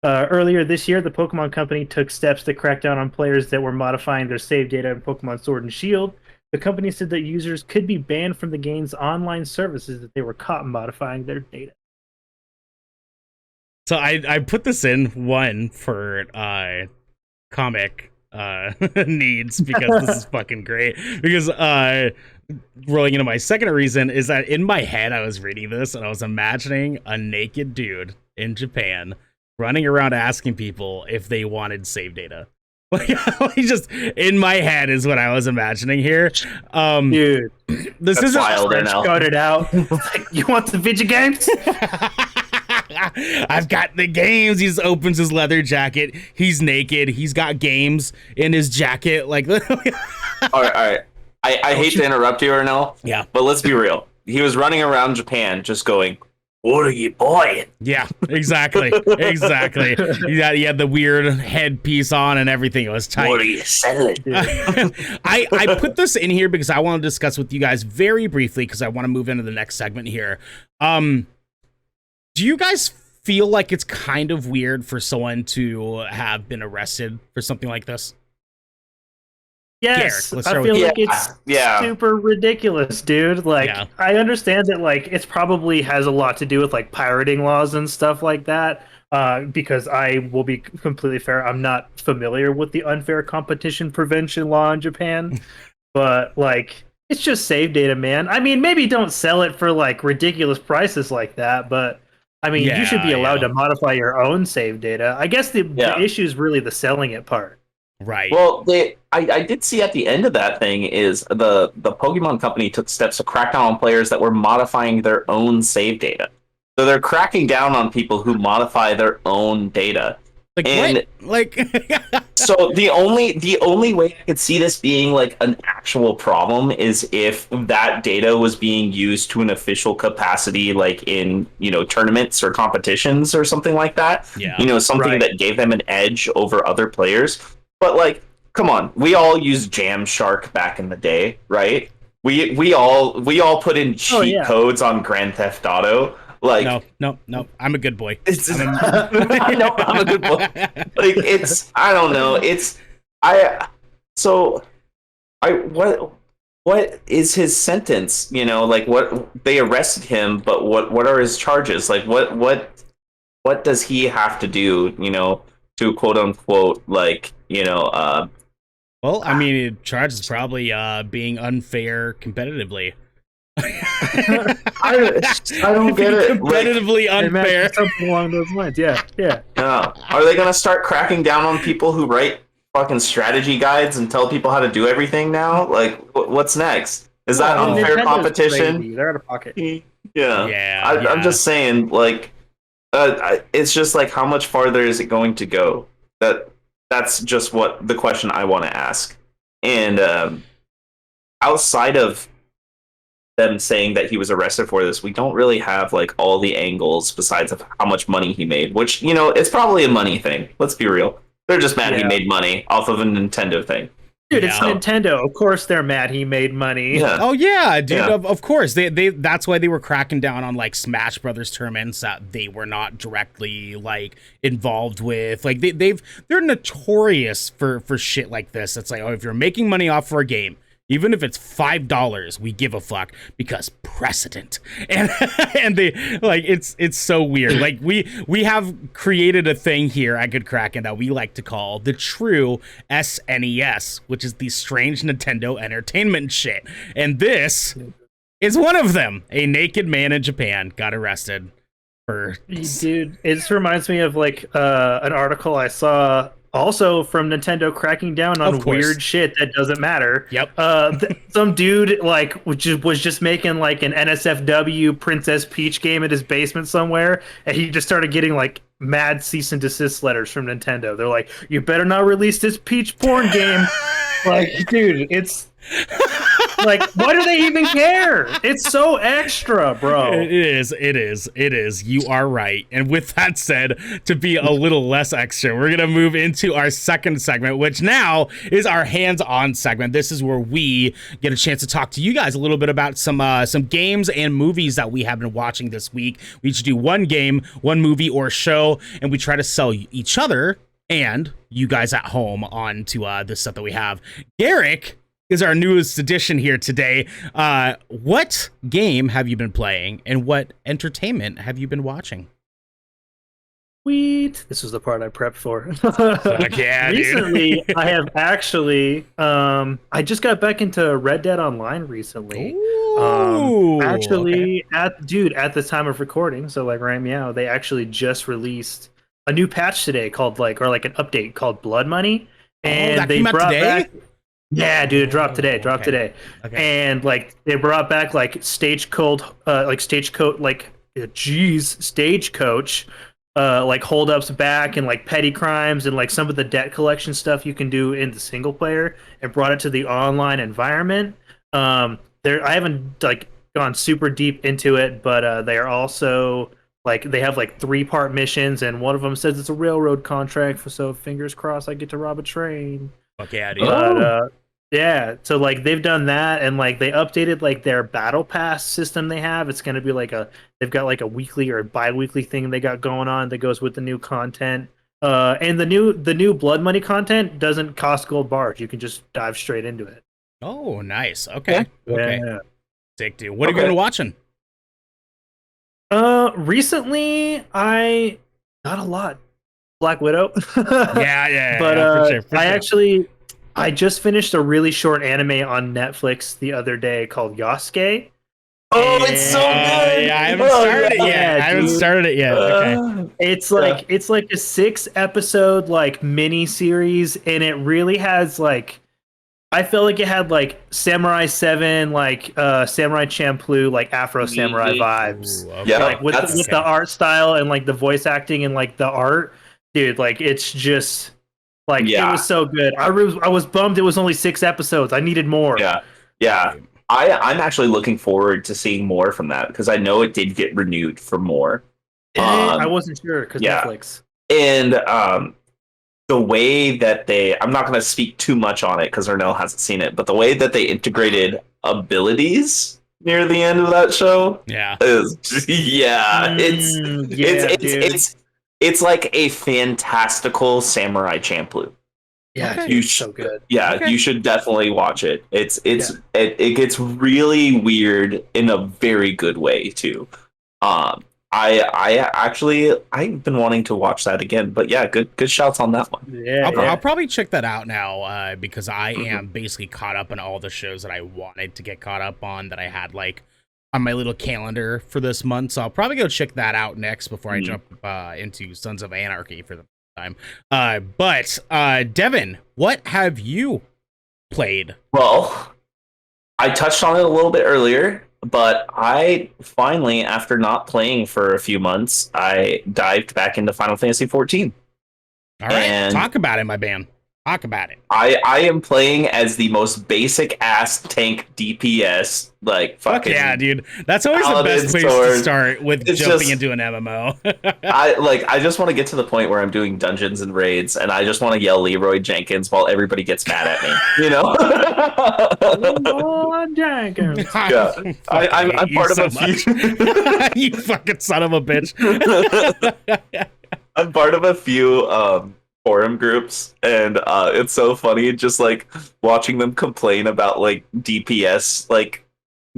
Earlier this year, the Pokemon Company took steps to crack down on players that were modifying their save data in Pokemon Sword and Shield. The company said that users could be banned from the game's online services if they were caught modifying their data. So I put this in one for comic needs because this is fucking great. Because rolling into my second reason is that in my head I was reading this and I was imagining a naked dude in Japan running around asking people if they wanted save data. Like just in my head is what I was imagining here. Dude, this is wild. Got it out. Like, you want the video games? I've got the games. He just opens his leather jacket. He's naked. He's got games in his jacket. Like, all right. I hate to interrupt you, Ernell. Yeah, but let's be real. He was running around Japan just going, "What are you buying?" Yeah, exactly. Exactly. He had the weird headpiece on and everything. It was tight. What are you selling? I put this in here because I want to discuss with you guys very briefly because I want to move into the next segment here. Do you guys feel like it's kind of weird for someone to have been arrested for something like this? Yes, Garrick, I feel like it's super ridiculous, dude. Like, I understand that, like, it's probably has a lot to do with, like, pirating laws and stuff like that, because I will be completely fair, I'm not familiar with the unfair competition prevention law in Japan, but, like, it's just save data, man. I mean, maybe don't sell it for, like, ridiculous prices like that, but, I mean, you should be allowed to modify your own save data. I guess the issue is really the selling it part. Right. Well, I did see at the end of that thing is the Pokemon Company took steps to crack down on players that were modifying their own save data. So they're cracking down on people who modify their own data. Like, and what? Like, so the only way I could see this being like an actual problem is if that data was being used to an official capacity, like in, tournaments or competitions or something like that. Yeah. Something that gave them an edge over other players. But, like, come on, we all used Jam Shark back in the day, right? We all put in cheat codes on Grand Theft Auto. Like, no, I'm a good boy. I'm a good boy. Like, I don't know. What is his sentence? Like, what, they arrested him, but what are his charges? Like, what does he have to do? To quote unquote, like, well, I mean, it charges probably being unfair competitively. I don't get it. Competitively unfair. Something along those lines. Yeah. Are they gonna start cracking down on people who write fucking strategy guides and tell people how to do everything now? Like, what's next? Is that unfair competition? Crazy. They're out of pocket. Yeah. I'm just saying, like, it's just like, how much farther is it going to go? That's just what the question I want to ask. And outside of them saying that he was arrested for this, we don't really have like all the angles besides of how much money he made, which, it's probably a money thing. Let's be real. They're just mad he made money off of a Nintendo thing. Dude, it's Nintendo. Of course they're mad he made money. Yeah. Oh yeah, dude. Yeah. Of course. They that's why they were cracking down on like Smash Brothers tournaments that they were not directly like involved with. Like they're notorious for shit like this. It's like, oh, if you're making money off for a game, even if it's $5, we give a fuck because precedent. And they like it's so weird. Like we have created a thing here at Good Kraken that we like to call the true SNES, which is the strange Nintendo entertainment shit. And this is one of them. A naked man in Japan got arrested for... Dude, it just reminds me of like an article I saw also from Nintendo cracking down on weird shit that doesn't matter. Yep. Some dude like was just making like an NSFW Princess Peach game in his basement somewhere, and he just started getting like mad cease and desist letters from Nintendo. They're like, "You better not release this Peach porn game." Like, dude, it's like, why do they even care? It's so extra, bro. It is. You are right. And with that said, to be a little less extra, we're going to move into our second segment, which now is our hands-on segment. This is where we get a chance to talk to you guys a little bit about some games and movies that we have been watching this week. We each do one game, one movie or show, and we try to sell each other and you guys at home on to this stuff that we have. Garrick is our newest addition here today. What game have you been playing, and what entertainment have you been watching? Sweet. This was the part I prepped for. Yeah, recently, I have actually, I just got back into Red Dead Online recently. Actually, at the time of recording, so like right now, they actually just released a new patch today called an update called Blood Money, and they brought back. Yeah, dude, it dropped today. Okay. And like they brought back like Stagecoach, like holdups back and like petty crimes and like some of the debt collection stuff you can do in the single player, and brought it to the online environment. I haven't like gone super deep into it, but they are also like they have like 3-part missions, and one of them says it's a railroad contract, so fingers crossed I get to rob a train. Fuck yeah, dude. But, yeah, so like they've done that, and like they updated like their battle pass system they have. It's gonna be like they've got like a weekly or bi-weekly thing they got going on that goes with the new content. And the new Blood Money content doesn't cost gold bars. You can just dive straight into it. Oh, nice. Okay. Yeah. Okay. Sick, dude. What have you been watching? Recently not a lot. Black Widow. yeah. But for sure. I just finished a really short anime on Netflix the other day called Yasuke. Oh, it's so good! Yeah, I haven't started it yet. I haven't started it yet. Okay. It's like a 6-episode like mini series, and it really has like, I feel like it had like Samurai 7, like Samurai Champloo, like Afro Samurai vibes. Ooh, okay. Yeah, like with the art style and like the voice acting and like the art, dude. Like it's just. Like, It was so good. I was bummed it was only 6 episodes. I needed more. Yeah. I'm actually looking forward to seeing more from that, because I know it did get renewed for more. I wasn't sure, because Netflix. And the way that I'm not going to speak too much on it because Ernell hasn't seen it, but the way that they integrated abilities near the end of that show is, it's like a fantastical Samurai Champloo. Yeah, so good. Yeah, you should definitely watch it. It gets really weird in a very good way too. I've been wanting to watch that again, but yeah, good shouts on that one. I'll probably check that out now because I am basically caught up on all the shows that I wanted to get caught up on that I had like on my little calendar for this month. So I'll probably go check that out next before I jump into Sons of Anarchy for the time. But Devin, what have you played? Well, I touched on it a little bit earlier, but I finally, after not playing for a few months, I dived back into Final Fantasy XIV. All right, talk about it, my man. Talk about it. I am playing as the most basic ass tank DPS, like fucking. Fuck yeah, dude. That's always the best place to start with jumping into an MMO. I just want to get to the point where I'm doing dungeons and raids, and I just want to yell Leroy Jenkins while everybody gets mad at me. You know. Leroy Jenkins. Yeah, I'm part of a few. You fucking son of a bitch. I'm part of a few forum groups, and it's so funny just like watching them complain about like DPS like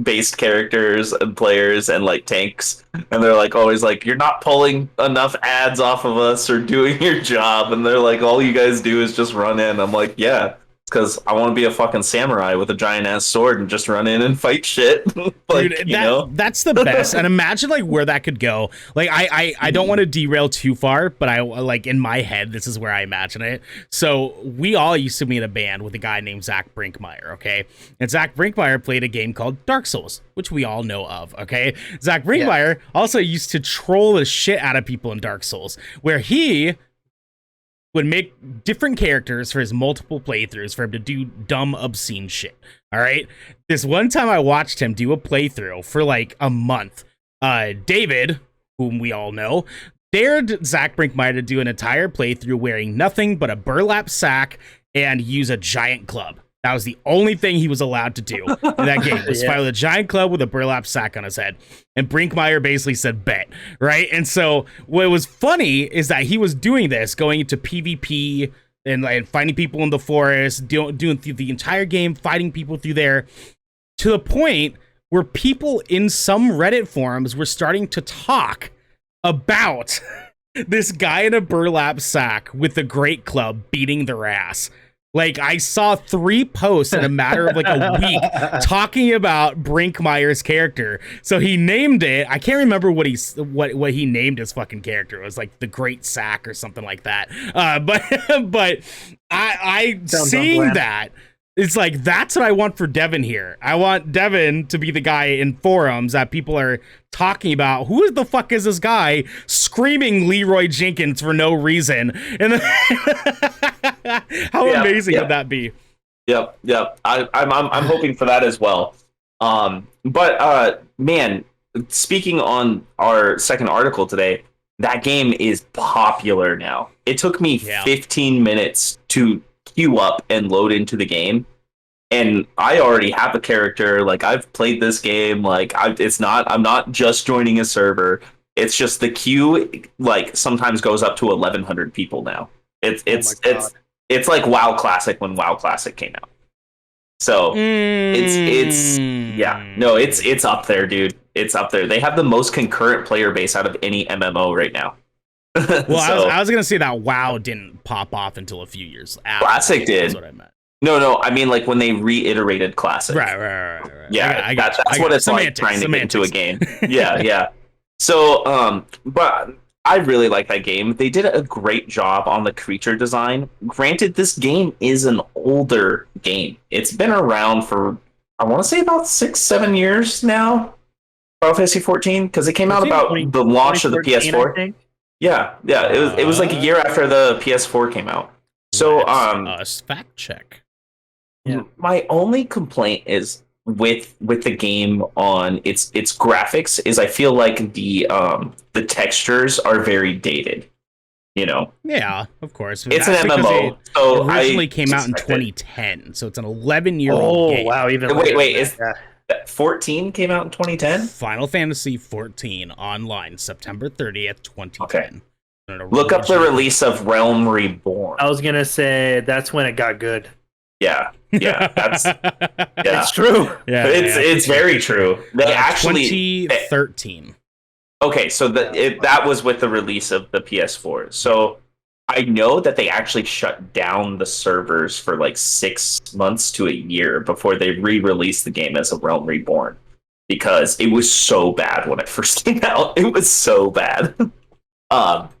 based characters and players and like tanks, and they're like always like, you're not pulling enough ads off of us or doing your job, and they're like, all you guys do is just run in. I'm like, yeah, because I want to be a fucking samurai with a giant ass sword and just run in and fight shit. Like, dude, you know, that's the best. And imagine like where that could go. Like I don't want to derail too far, but I like in my head, this is where I imagine it. So we all used to be in a band with a guy named Zach Brinkmeyer, okay? And Zach Brinkmeyer played a game called Dark Souls, which we all know of, okay? Zach Brinkmeyer also used to troll the shit out of people in Dark Souls, where he would make different characters for his multiple playthroughs for him to do dumb, obscene shit. All right. This one time I watched him do a playthrough for like a month. David, whom we all know, dared Zach Brinkmeyer to do an entire playthrough wearing nothing but a burlap sack and use a giant club. That was the only thing he was allowed to do in that game, was fight with a giant club with a burlap sack on his head. And Brinkmeyer basically said, bet, right? And so what was funny is that he was doing this, going into PvP and finding people in the forest, doing the entire game, fighting people through there, to the point where people in some Reddit forums were starting to talk about this guy in a burlap sack with a great club beating their ass. Like, I saw 3 posts in a matter of like a week talking about Brinkmeyer's character. So he named it. I can't remember what he named his fucking character. It was like the Great Sack or something like that. But I seeing that, it's like, that's what I want for Devin here. I want Devin to be the guy in forums that people are talking about. Who the fuck is this guy screaming Leroy Jenkins for no reason? And how amazing would that be? Yep. I'm hoping for that as well. But man, speaking on our second article today, that game is popular now. It took me 15 minutes to queue up and load into the game, and I already have a character. Like, I've played this game. Like, I'm not just joining a server. It's just the queue like sometimes goes up to 1,100 people now. It's like WoW Classic when WoW Classic came out. So it's up there, dude. It's up there. They have the most concurrent player base out of any MMO right now. Well, I was gonna say that WoW didn't pop off until a few years after. Classic did. That's what I meant. No, I mean like when they reiterated Classic. Right. Yeah, that's what it's like trying to get into a game. Yeah. So, but I really like that game. They did a great job on the creature design. Granted, this game is an older game. It's been around for, I want to say, about 6-7 years now. Final Fantasy 14, because it came out about the launch of the PS4. Yeah. It was like a year after the PS4 came out. So, fact check. Yeah. My only complaint is with the game on its graphics is I feel like the textures are very dated. You know. Yeah, of course. It's an MMO. So originally came out in 2010, so it's an 11-year-old game. Oh wow! Even wait, is 14 came out in 2010? Final Fantasy 14 online, September 30th, 2010. Okay. Look up the release of Realm Reborn. I was gonna say that's when it got good. Yeah, that's It's true. Yeah, it's very true. They actually 2013. Okay, so that was with the release of the PS4. So I know that they actually shut down the servers for like 6 months to a year before they re-released the game as a Realm Reborn, because it was so bad when it first came out. It was so bad. But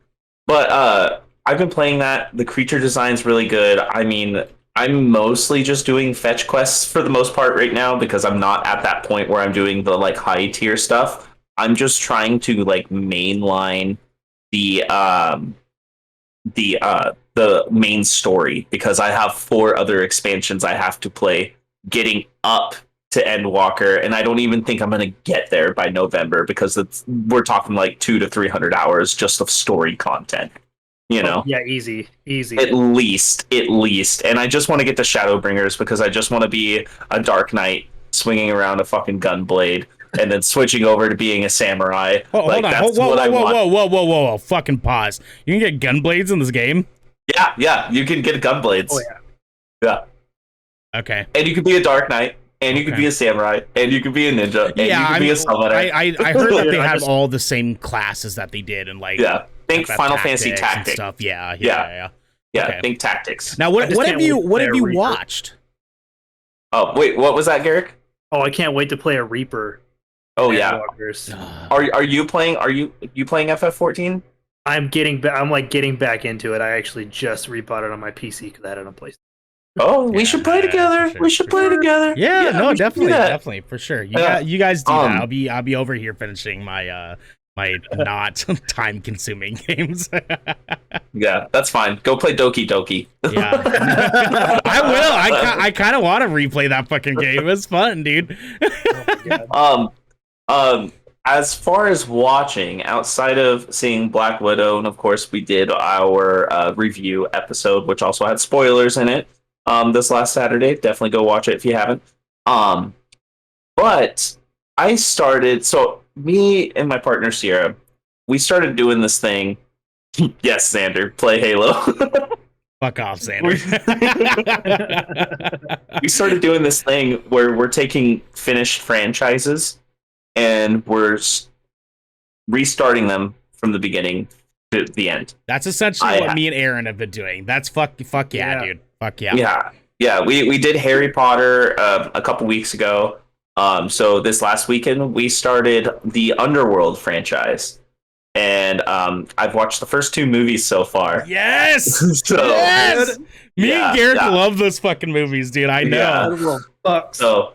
I've been playing that. The creature design's really good. I mean, I'm mostly just doing fetch quests for the most part right now, because I'm not at that point where I'm doing the like high tier stuff. I'm just trying to like mainline the main story, because I have 4 other expansions I have to play getting up to Endwalker, and I don't even think I'm going to get there by November, because we're talking like 200 to 300 hours just of story content. You know? Yeah, easy. At least. And I just want to get to Shadowbringers, because I just want to be a Dark Knight swinging around a fucking gun blade and then switching over to being a samurai. Hold on. Whoa. Fucking pause. You can get gun blades in this game? Yeah. You can get gun blades. Oh yeah. Yeah. Okay. And you could be a Dark Knight, and you could be a samurai, and you could be a ninja, and you could be a summoner. I heard that they have all the same classes that they did, and like think Final Fantasy Tactics stuff. Yeah. Okay. Think Tactics. Now, what have you watched? Oh wait, what was that, Garrick? Oh, I can't wait to play a Reaper. Oh yeah. Are you playing? Are you playing FF14? I'm getting back into it. I actually just rebought it on my PC because I had it on PlayStation. Oh, we should play together. Sure, we should play together. Yeah, no, definitely, for sure. You guys do that. I'll be over here finishing my my not time consuming games. Yeah, that's fine. Go play Doki Doki. Yeah, I will. I kind of want to replay that fucking game. It was fun, dude. As far as watching, outside of seeing Black Widow, and of course we did our review episode, which also had spoilers in it. This last Saturday, definitely go watch it if you haven't. But I started. So me and my partner Sierra, we started doing this thing. Yes, Xander, play Halo. Fuck off, Xander. We started doing this thing where we're taking finished franchises and we're restarting them from the beginning to the end. That's essentially what me and Aaron have been doing. That's fuck yeah, dude. Fuck yeah. Yeah. We did Harry Potter a couple weeks ago. So this last weekend we started the Underworld franchise. And I've watched the first 2 movies so far. Yes! Yes! Me and Garrick love those fucking movies, dude. I know. Yeah. So,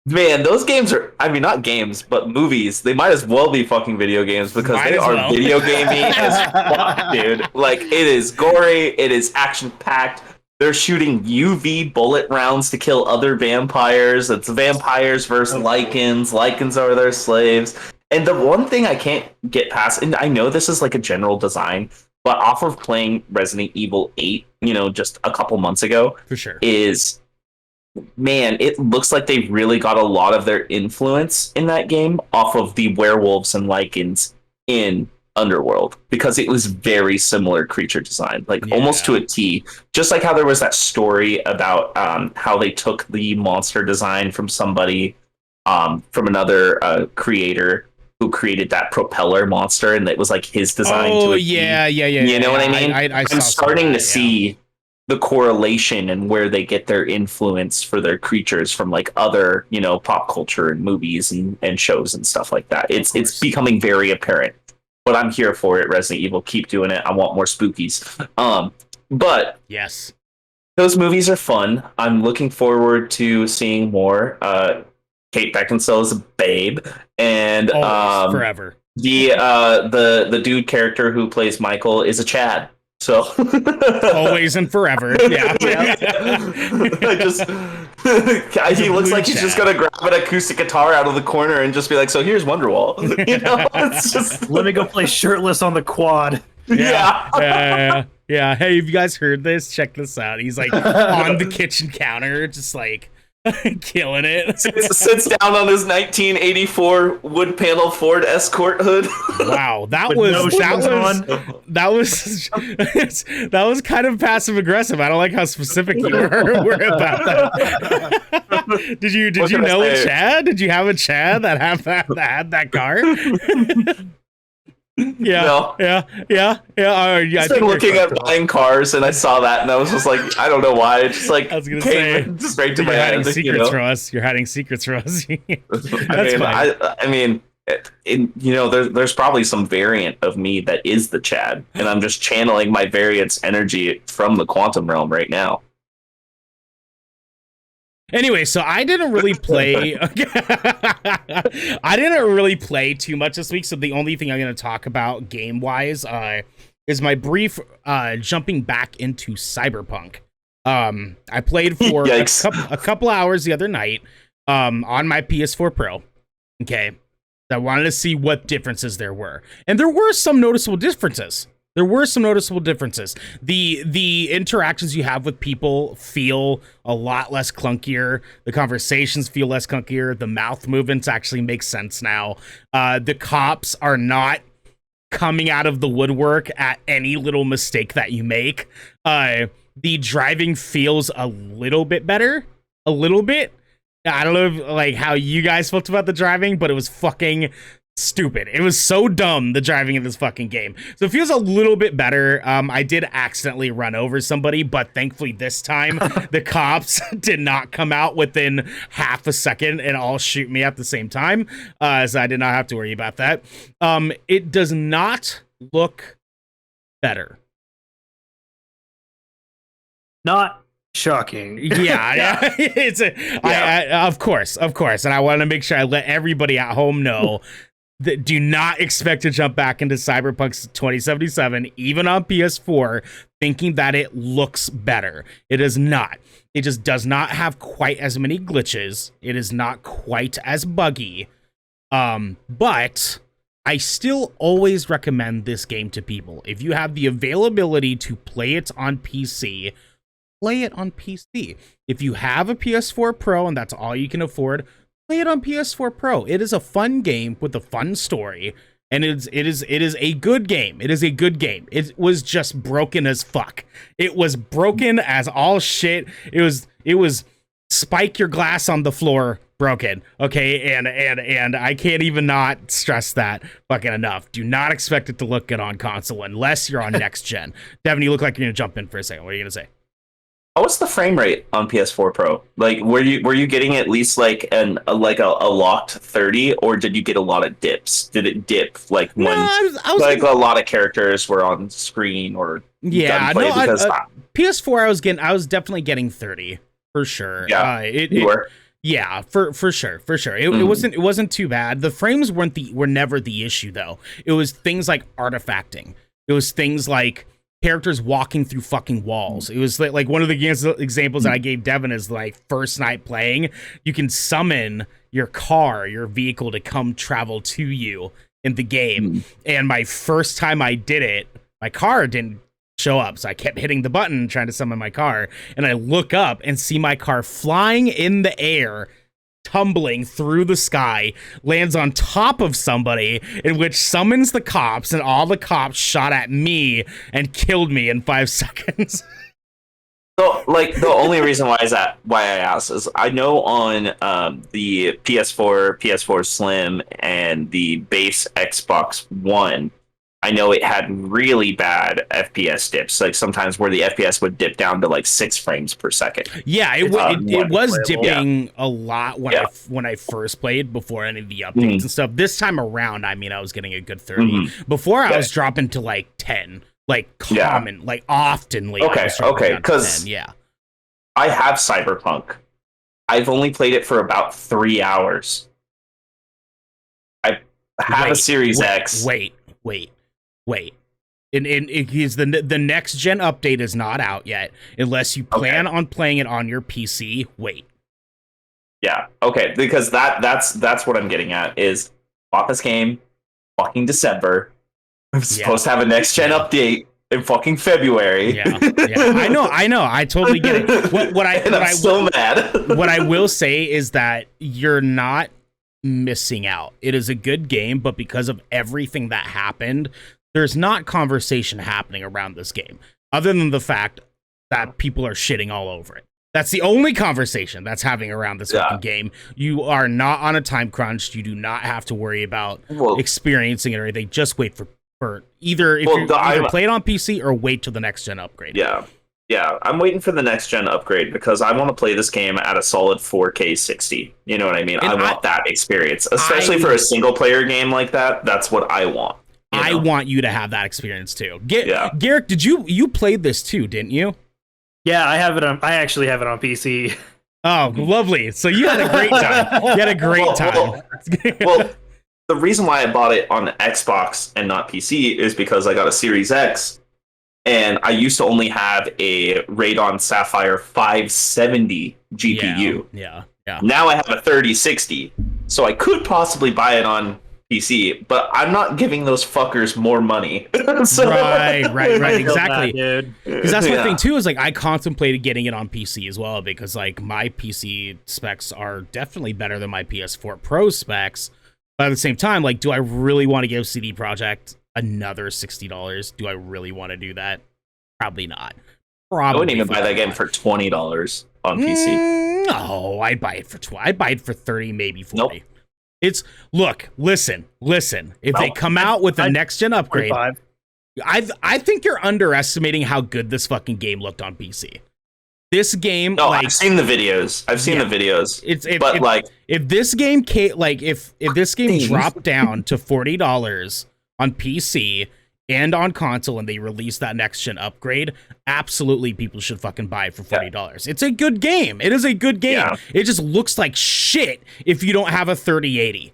man, those games are, I mean, not games, but movies. They might as well be fucking video games because they are video gamey as fuck, dude. Like, it is gory. It is action-packed. They're shooting UV bullet rounds to kill other vampires. It's vampires versus Lycans. Lycans are their slaves. And the one thing I can't get past, and I know this is like a general design, but off of playing Resident Evil 8, just a couple months ago, for sure, is, man, it looks like they really got a lot of their influence in that game off of the werewolves and Lycans in Underworld, because it was very similar creature design, like almost to a T. Just like how there was that story about how they took the monster design from somebody, from another creator, who created that propeller monster, and it was like his design. Oh, yeah. You know what I mean? I'm starting to see the correlation and where they get their influence for their creatures from like other, pop culture and movies and shows and stuff like that. It's becoming very apparent. But I'm here for it, Resident Evil. Keep doing it. I want more spookies. But yes, those movies are fun. I'm looking forward to seeing more. Kate Beckinsale is a babe, and forever. The dude character who plays Michael is a Chad. So always and forever. Yeah. He looks like he's just gonna grab an acoustic guitar out of the corner and just be like, "So here's Wonderwall." It's just let me go play shirtless on the quad. Yeah. Hey, have you guys heard this? Check this out. He's like on the kitchen counter, just like killing it. Sits down on his 1984 wood panel Ford Escort hood. Wow, that was kind of passive aggressive. I don't like how specific you were about that. Did you know a Chad? Did you have a Chad that had that car? Yeah. I been looking at buying cars, and I saw that, and I was just like, I don't know why. It's just like I was gonna say, straight to my head. You're hiding secrets for us. I mean, there's probably some variant of me that is the Chad, and I'm just channeling my variant's energy from the quantum realm right now. Anyway, so I didn't really play. I didn't really play too much this week. So the only thing I'm going to talk about game wise is my brief jumping back into Cyberpunk. I played for a couple hours the other night on my PS4 Pro. Okay, I wanted to see what differences there were, and there were some noticeable differences. The interactions you have with people feel a lot less clunkier. The conversations feel less clunkier. The mouth movements actually make sense now. The cops are not coming out of the woodwork at any little mistake that you make. The driving feels a little bit better. A little bit. I don't know if, like, how you guys felt about the driving, but it was fucking stupid. It was so dumb, the driving in this fucking game. So it feels a little bit better. I did accidentally run over somebody, but thankfully this time the cops did not come out within half a second and all shoot me at the same time. So I did not have to worry about that. It does not look better. Not shocking. Yeah. Of course. And I want to make sure I let everybody at home know that do not expect to jump back into Cyberpunk 2077, even on PS4, thinking that it looks better. It is not. It just does not have quite as many glitches. It is not quite as buggy. But I still always recommend this game to people. If you have the availability to play it on PC, play it on PC. If you have a PS4 Pro and that's all you can afford, play it on PS4 Pro. It is a fun game with a fun story, and it is a good game. It is a good game. It was just broken as fuck. It was broken as all shit. It was spike your glass on the floor broken. Okay, and I can't even not stress that fucking enough. Do not expect it to look good on console unless you're on next gen. Devin, you look like you're gonna jump in for a second. What are you gonna say? What's the frame rate on PS4 Pro? Like, were you getting at least like a locked 30, or did you get a lot of dips? Did it dip like when I was like a lot of characters were on screen or gunplay? Because PS4 I was definitely getting 30 for sure. Yeah, you were. Yeah, for sure. It wasn't too bad. The frames were never the issue though. It was things like artifacting. It was things like characters walking through fucking walls. It was like one of the examples that I gave Devin is like first night playing, you can summon your vehicle to come travel to you in the game. And my first time I did it, my car didn't show up. So I kept hitting the button trying to summon my car. And I look up and see my car flying in the air, tumbling through the sky, lands on top of somebody, in which summons the cops, and all the cops shot at me and killed me in 5 seconds. So, like, the only reason why I asked is I know on the PS4 Slim, and the base Xbox One, I know it had really bad FPS dips, like sometimes where the FPS would dip down to like 6 frames per second. Yeah, it was dipping a lot when I first played before any of the updates and stuff. This time around, I mean, I was getting a good 30. Before, I was dropping to like 10, like common, like oftenly. Okay, because I have Cyberpunk. I've only played it for about 3 hours. I have a Series X. Wait. And the next gen update is not out yet, unless you plan on playing it on your PC. Wait. Yeah. Okay. Because that's what I'm getting at is bought this game fucking December. I'm supposed to have a next gen update in fucking February. Yeah. I know. I totally get it. I'm so mad. What I will say is that you're not missing out. It is a good game, but because of everything that happened, there's not conversation happening around this game, other than the fact that people are shitting all over it. That's the only conversation that's having around this fucking game. You are not on a time crunch. You do not have to worry about experiencing it or anything. Just wait for either play it on PC or wait till the next gen upgrade. Yeah, I'm waiting for the next gen upgrade because I want to play this game at a solid 4K 60. You know what I mean? I want that experience, especially for a single player game like that. That's what I want. I want you to have that experience too. Garrick, did you played this too, didn't you? Yeah, I actually have it on PC. Oh, lovely. So you had a great time. Well, the reason why I bought it on Xbox and not PC is because I got a Series X, and I used to only have a Radeon Sapphire 570 GPU. Yeah. Now I have a 3060, so I could possibly buy it on PC, but I'm not giving those fuckers more money. Right, exactly. Dude. Because that's one thing too, is like I contemplated getting it on PC as well, because like my PC specs are definitely better than my PS4 Pro specs. But at the same time, like, do I really want to give CD Projekt another $60. Do I really want to do that? Probably not. I wouldn't even buy that game for $20 on PC. No, I'd buy it for I'd buy it for 30, maybe 40. Nope. It's listen. If they come out with a next gen upgrade, 45. I think you're underestimating how good this fucking game looked on PC. This game, no, I've seen the videos. If this game if this game dropped down to $40 on PC and on console, and they release that next gen upgrade, absolutely people should fucking buy it for $40. It's a good game. It is a good game. Yeah. It just looks like shit if you don't have a 3080.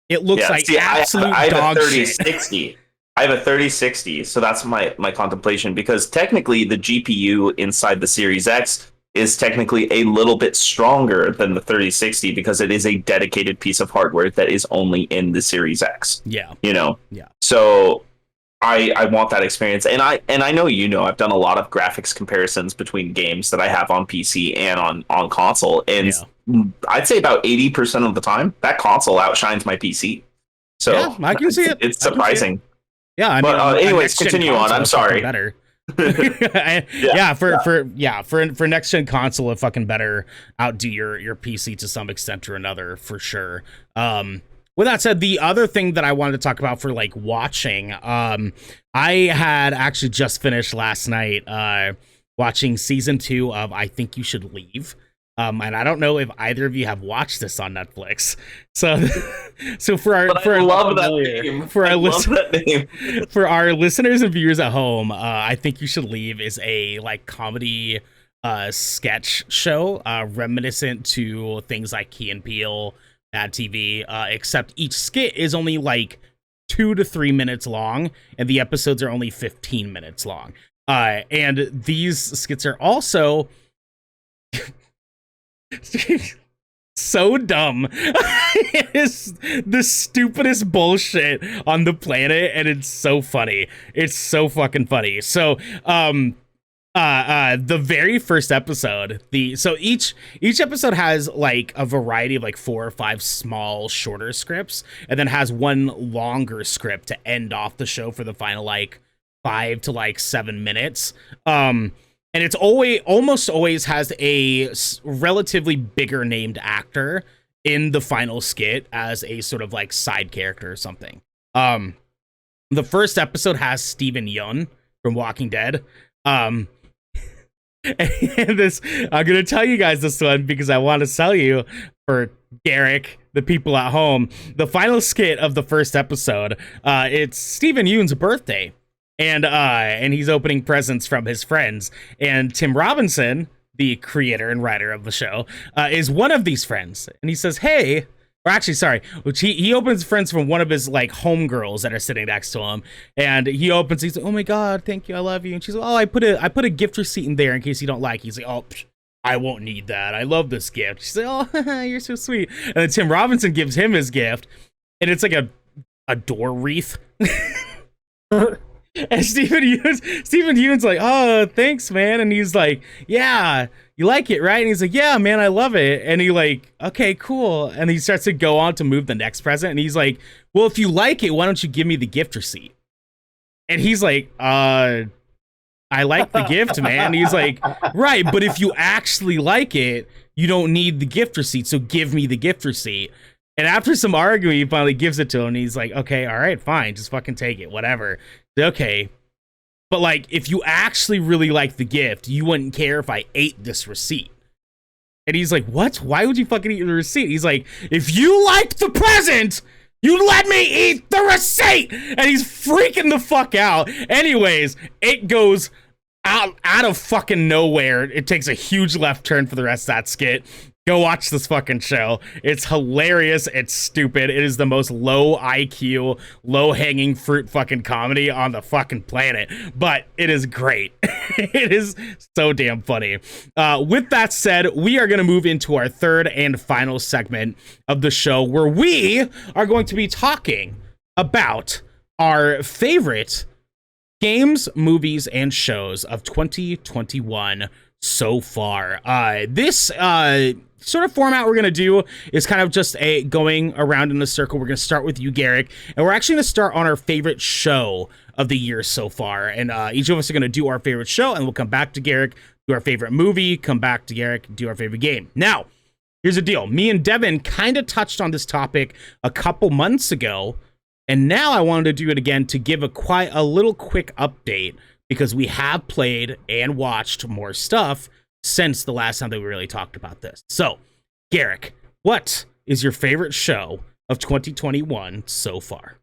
It looks like absolute dog shit. I have a 3060, so that's my contemplation, because technically the GPU inside the Series X is technically a little bit stronger than the 3060 because it is a dedicated piece of hardware that is only in the Series X. Yeah. Yeah. So I want that experience, and I know I've done a lot of graphics comparisons between games that I have on PC and on console, and I'd say about 80% of the time that console outshines my PC. So yeah, I can see it. It's surprising. Yeah, I mean, but anyways, continue on. I'm sorry. Better. For next gen console, it fucking better outdo your PC to some extent or another, for sure. With that said, the other thing that I wanted to talk about for like watching, I had actually just finished last night watching season 2 of I Think You Should Leave. And I don't know if either of you have watched this on Netflix. So for our listeners and viewers at home, I Think You Should Leave is a like comedy sketch show reminiscent to things like Key and Peele, Mad TV, except each skit is only like 2 to 3 minutes long, and the episodes are only 15 minutes long. And these skits are also so dumb. It is the stupidest bullshit on the planet, and it's so funny. It's so fucking funny. So the very first episode, each episode has like a variety of like 4 or 5 small shorter scripts, and then has one longer script to end off the show for the final like 5 to like 7 minutes. And it's almost always has a relatively bigger named actor in the final skit as a sort of like side character or something. The first episode has Steven Yeun from Walking Dead. And this, I'm going to tell you guys this one because I want to sell you for Garrick, the people at home. The final skit of the first episode, it's Steven Yeun's birthday. And he's opening presents from his friends. And Tim Robinson, the creator and writer of the show, is one of these friends. And he says, hey, or actually, sorry, which he opens friends from one of his like homegirls that are sitting next to him. And he's like, oh my God, thank you, I love you. And she's like, oh, I put a gift receipt in there in case you don't like it. He's like, oh, I won't need that. I love this gift. She's like, oh, you're so sweet. And then Tim Robinson gives him his gift, and it's like a door wreath. And Steven Yeun's like, oh, thanks, man. And he's like, yeah, you like it, right? And he's like, yeah, man, I love it. And he like, okay, cool. And he starts to go on to move the next present. And he's like, well, if you like it, why don't you give me the gift receipt? And he's like, I like the gift, man. And he's like, right, but if you actually like it, you don't need the gift receipt. So give me the gift receipt. And after some arguing, he finally gives it to him. And he's like, okay, all right, fine. Just fucking take it, whatever. Okay. But like, if you actually really like the gift, you wouldn't care if I ate this receipt. And he's like, what? Why would you fucking eat the receipt? He's like, if you liked the present, you let me eat the receipt. And he's freaking the fuck out. Anyways, it goes out of fucking nowhere. It takes a huge left turn for the rest of that skit. Go watch this fucking show. It's hilarious. It's stupid. It is the most low IQ, low hanging fruit fucking comedy on the fucking planet. But it is great. It is so damn funny. With that said, we are going to move into our third and final segment of the show, where we are going to be talking about our favorite games, movies, and shows of 2021 so far. This sort of format we're going to do is kind of just a going around in a circle. We're going to start with you, Garrick, and we're actually going to start on our favorite show of the year so far. And each of us are going to do our favorite show, and we'll come back to Garrick, do our favorite movie, come back to Garrick, do our favorite game. Now, here's the deal. Me and Devin kind of touched on this topic a couple months ago, and now I wanted to do it again to give a little quick update, because we have played and watched more stuff since the last time that we really talked about this. So, Garrick, what is your favorite show of 2021 so far?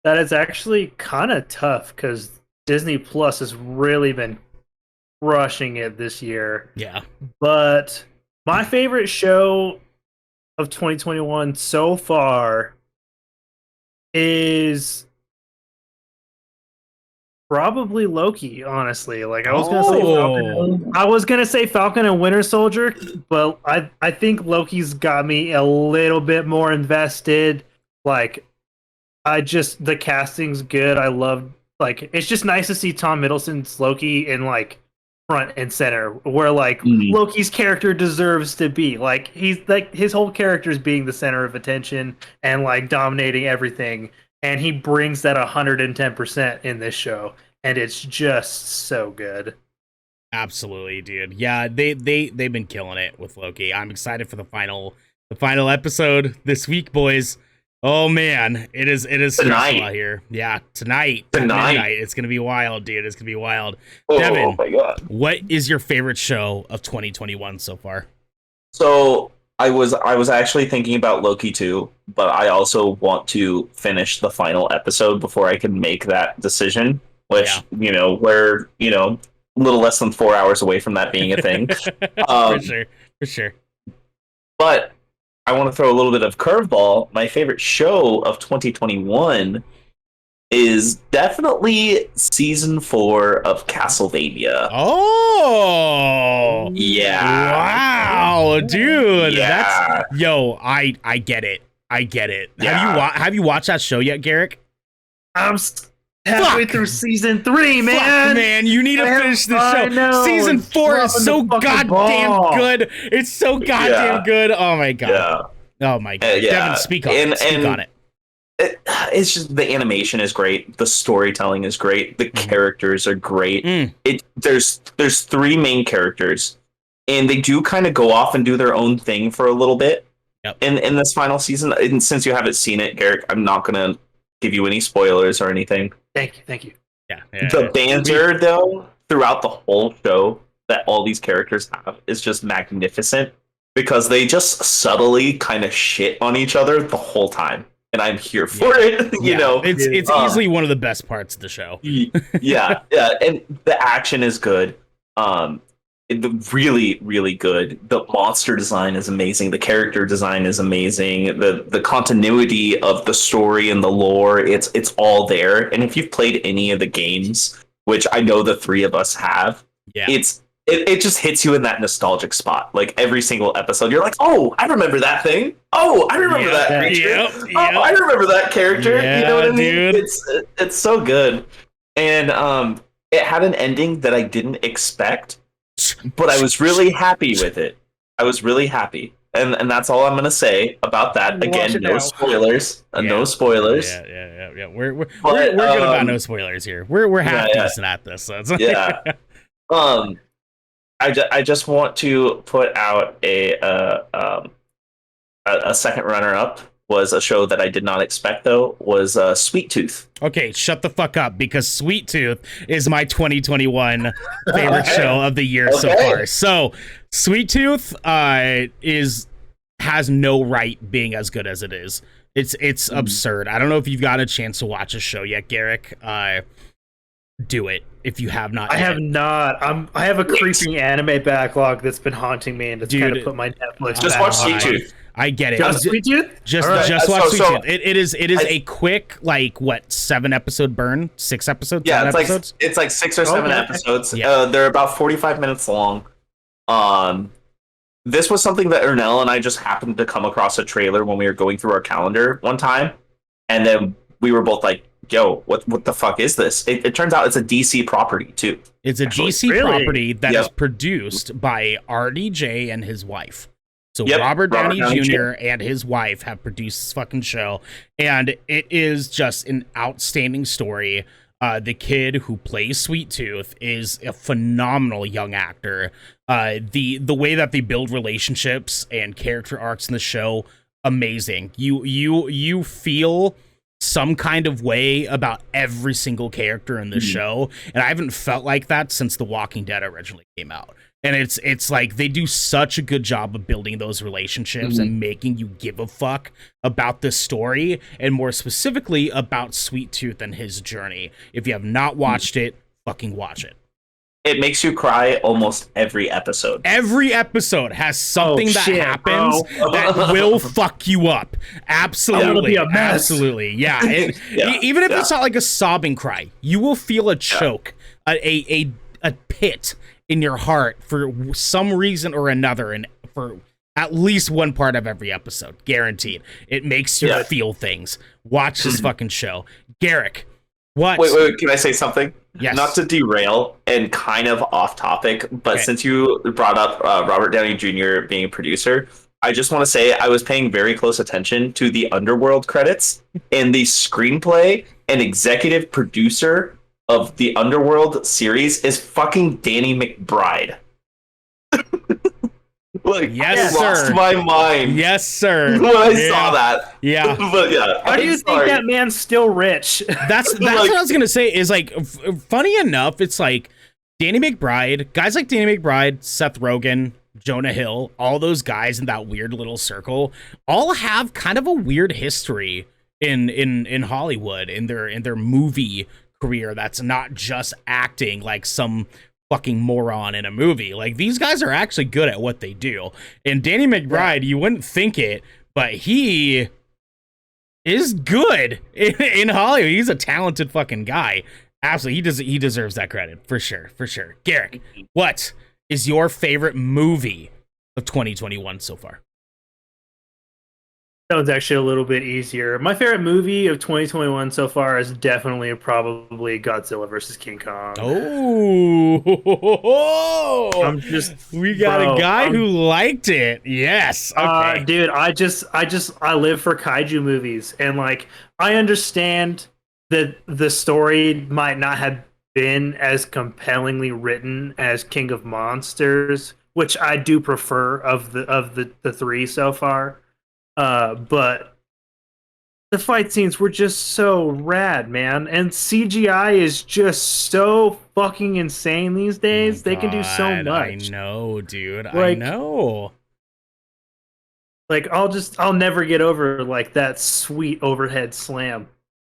That is actually kind of tough because Disney Plus has really been crushing it this year. Yeah. But my favorite show of 2021 so far is probably Loki, honestly. Like I was gonna say Falcon and Winter Soldier, but I think Loki's got me a little bit more invested. Like the casting's good. I love, like, it's just nice to see Tom Hiddleston's Loki in like front and center, where like Loki's character deserves to be. Like he's like, his whole character is being the center of attention and like dominating everything. And he brings that 110% in this show, and it's just so good. Absolutely, dude. Yeah, they've been killing it with Loki. I'm excited for the final episode this week, boys. Oh man, it is stressful out here. Yeah, tonight at midnight, it's gonna be wild, dude. It's gonna be wild. Devin, oh my god, what is your favorite show of 2021 so far? So I was actually thinking about Loki too, but I also want to finish the final episode before I can make that decision, which, we're, a little less than 4 hours away from that being a thing. For sure. But I want to throw a little bit of curveball. My favorite show of 2021 is definitely season 4 of Castlevania. Oh, yeah! Wow, dude, yeah. I get it. Yeah. Have you watched that show yet, Garrick? I'm halfway through season 3, man. Fuck, man, you need to finish the show. Season 4 is so goddamn good. It's so goddamn good. Oh my god. Yeah. Oh my god. Devin, speak on it. It's just, the animation is great, the storytelling is great, the characters are great. There's 3 main characters, and they do kind of go off and do their own thing for a little bit in this final season. And since you haven't seen it, Garrick, I'm not gonna give you any spoilers or anything. Thank you. Yeah. The banter though throughout the whole show that all these characters have is just magnificent, because they just subtly kind of shit on each other the whole time. And I'm here for it, you know. It's easily one of the best parts of the show. yeah, and the action is good. Really, really good. The monster design is amazing. The character design is amazing. The continuity of the story and the lore, it's all there. And if you've played any of the games, which I know the 3 of us have, it just hits you in that nostalgic spot. Like every single episode, you're like, "Oh, I remember that thing. Oh, I remember that creature. Oh, I remember that character." Yeah, you know what I mean? dude. It's so good, and it had an ending that I didn't expect, but I was really happy with it. I was really happy, and that's all I'm gonna say about that. Again, no spoilers. No spoilers. Yeah. We're good about no spoilers here. We're half decent at this. So it's I just want to put out a second runner-up was a show that I did not expect, though, was Sweet Tooth. Okay, shut the fuck up, because Sweet Tooth is my 2021 favorite show of the year so far. So Sweet Tooth has no right being as good as it is. It's absurd. I don't know if you've got a chance to watch a show yet, Garrick. Do it if you have not. I have not. I have a creeping anime backlog that's been haunting me, and it's kind of put my Netflix. Just watch Sweet Tooth. I get it. Just Sweet Tooth. Just watch Sweet Tooth. It is a quick, like, what, 7 episode burn? 6 episodes? Yeah, episodes? It's like 6 or 7 episodes. Yeah. They're about 45 minutes long. This was something that Ernell and I just happened to come across a trailer when we were going through our calendar one time, and then we were both like, yo, what the fuck is this? It turns out it's a DC property too. It's a Actually. DC Really? property that is produced by RDJ and his wife. So Yep, Robert Downey Downey Jr. and his wife have produced this fucking show, and it is just an outstanding story. The kid who plays Sweet Tooth is a phenomenal young actor. The way that they build relationships and character arcs in the show, amazing. You feel some kind of way about every single character in the show, and I haven't felt like that since The Walking Dead originally came out. And it's like they do such a good job of building those relationships and making you give a fuck about this story, and more specifically about Sweet Tooth and his journey. If you have not watched it, fucking watch it. It makes you cry almost every episode. Every episode has something that happens that will fuck you up. Absolutely. Be a mess. Absolutely. Yeah. Even if it's not like a sobbing cry, you will feel a choke, a pit in your heart for some reason or another, and for at least one part of every episode. Guaranteed. It makes you feel things. Watch this fucking show. Garrick, what? Wait, can I say something? Yes. Not to derail and kind of off topic, but since you brought up Robert Downey Jr. being a producer, I just want to say I was paying very close attention to the Underworld credits, and the screenplay and executive producer of the Underworld series is fucking Danny McBride. Yes, I lost sir. my mind. Yes, sir. When I saw that. Yeah. But yeah. How do you think that man's still rich? That's what I was gonna say. Is like, funny enough, it's like Danny McBride, guys like Danny McBride, Seth Rogen, Jonah Hill, all those guys in that weird little circle, all have kind of a weird history in Hollywood, in their movie career. That's not just acting like some fucking moron in a movie. Like, these guys are actually good at what they do. And Danny McBride, you wouldn't think it, but he is good in Hollywood. He's a talented fucking guy. Absolutely. He deserves that credit for sure. Garrick, what is your favorite movie of 2021 so far? That one's actually a little bit easier. My favorite movie of 2021 so far is definitely probably Godzilla vs. King Kong. Oh, we got a guy who liked it. Yes. Okay. Dude, I live for kaiju movies, and like, I understand that the story might not have been as compellingly written as King of Monsters, which I do prefer of the three so far. But the fight scenes were just so rad, man. And CGI is just so fucking insane these days. They can do so much. I know, dude. I know. Like, I'll never get over like that sweet overhead slam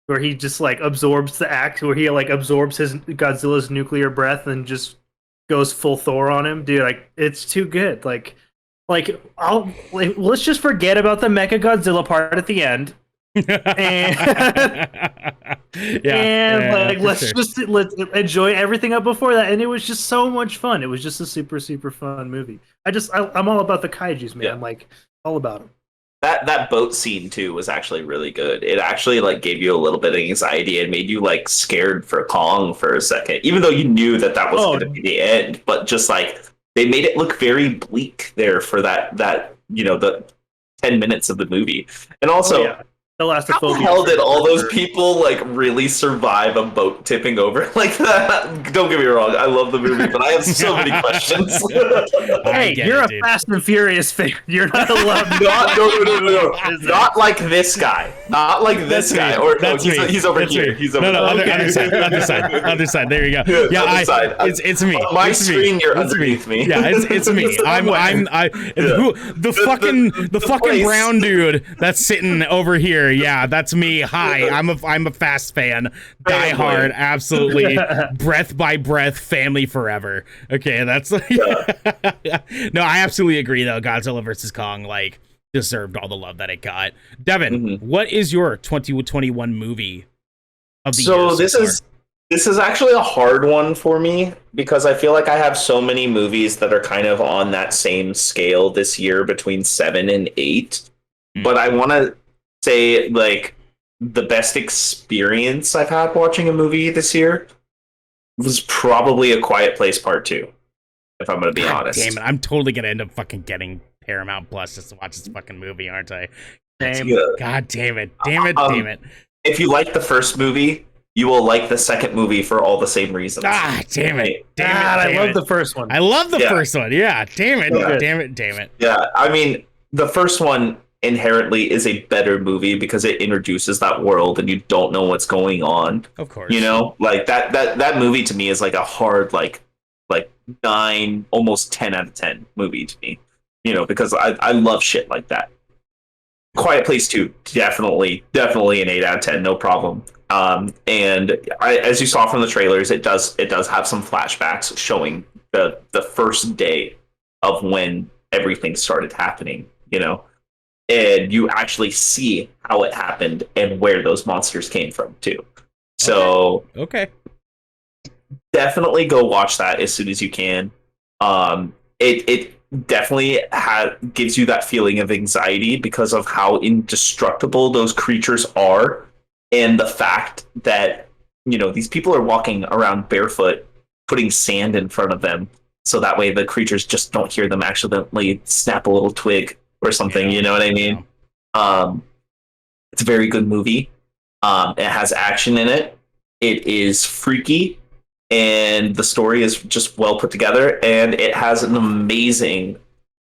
where he just like absorbs the axe, where he like absorbs his Godzilla's nuclear breath and just goes full Thor on him. Dude, like, it's too good. Let's just forget about the Mecha Godzilla part at the end, let's enjoy everything up before that. And it was just so much fun. It was just a super, super fun movie. I'm all about the kaijus, man. Like, all about them. That boat scene too was actually really good. It actually like gave you a little bit of anxiety and made you like scared for Kong for a second, even though you knew that was going to be the end. But just like, they made it look very bleak there for that the 10 minutes of the movie. And also, how the hell did all those people like really survive a boat tipping over like that? Don't get me wrong, I love the movie, but I have so many questions. Hey, you're a Fast and Furious fan. You're not allowed. No. Not like this guy. Not like this guy. Or he's over here. He's over here. Other side. There you go. Yeah, it's me. My screen, you're underneath me. Yeah, it's me. The fucking brown dude that's sitting over here. Yeah, that's me. Hi, I'm a Fast fan. Die hard, absolutely. Breath by breath, family forever. Okay, that's no, I absolutely agree though. Godzilla vs. Kong like deserved all the love that it got. Devin, what is your 2021 movie of the year? So this is actually a hard one for me because I feel like I have so many movies that are kind of on that same scale this year between 7 and 8. But I want to say like the best experience I've had watching a movie this year was probably A Quiet Place Part 2, if I'm going to be honest. Damn it, I'm totally going to end up fucking getting Paramount Plus just to watch this fucking movie, aren't I? God damn it. Damn it. If you like the first movie, you will like the second movie for all the same reasons. Damn it. I love the first one. I love the first one. Yeah, damn it. Yeah. Damn it. Yeah, I mean, the first one inherently is a better movie because it introduces that world and you don't know what's going on. Of course. You know, like that movie to me is like a hard like 9, almost 10 out of 10 movie to me. You know, because I love shit like that. Quiet Place 2, definitely an 8 out of 10, no problem. And as you saw from the trailers, it does have some flashbacks showing the first day of when everything started happening, you know, and you actually see how it happened and where those monsters came from too. So okay. Definitely go watch that as soon as you can. It definitely gives you that feeling of anxiety because of how indestructible those creatures are, and the fact that, you know, these people are walking around barefoot, putting sand in front of them, so that way the creatures just don't hear them accidentally snap a little twig or something. You know what I mean? Yeah. It's a very good movie. It has action in it. It is freaky. And the story is just well put together, and it has an amazing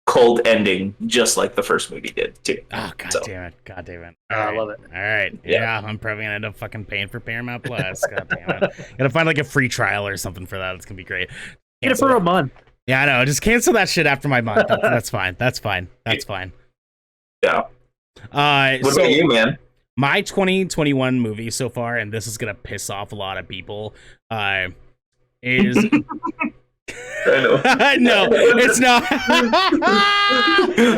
cold ending, just like the first movie did too. Oh, God damn it. I love it. All right. Yeah, I'm probably gonna end up fucking paying for Paramount Plus. God damn it. Gotta find like a free trial or something for that. It's gonna be great. Get it for a month. Yeah, I know. Just cancel that shit after my month. That's fine. Yeah. What about you, man? My 2021 movie so far, and this is gonna piss off a lot of people, is I know. No, it's not.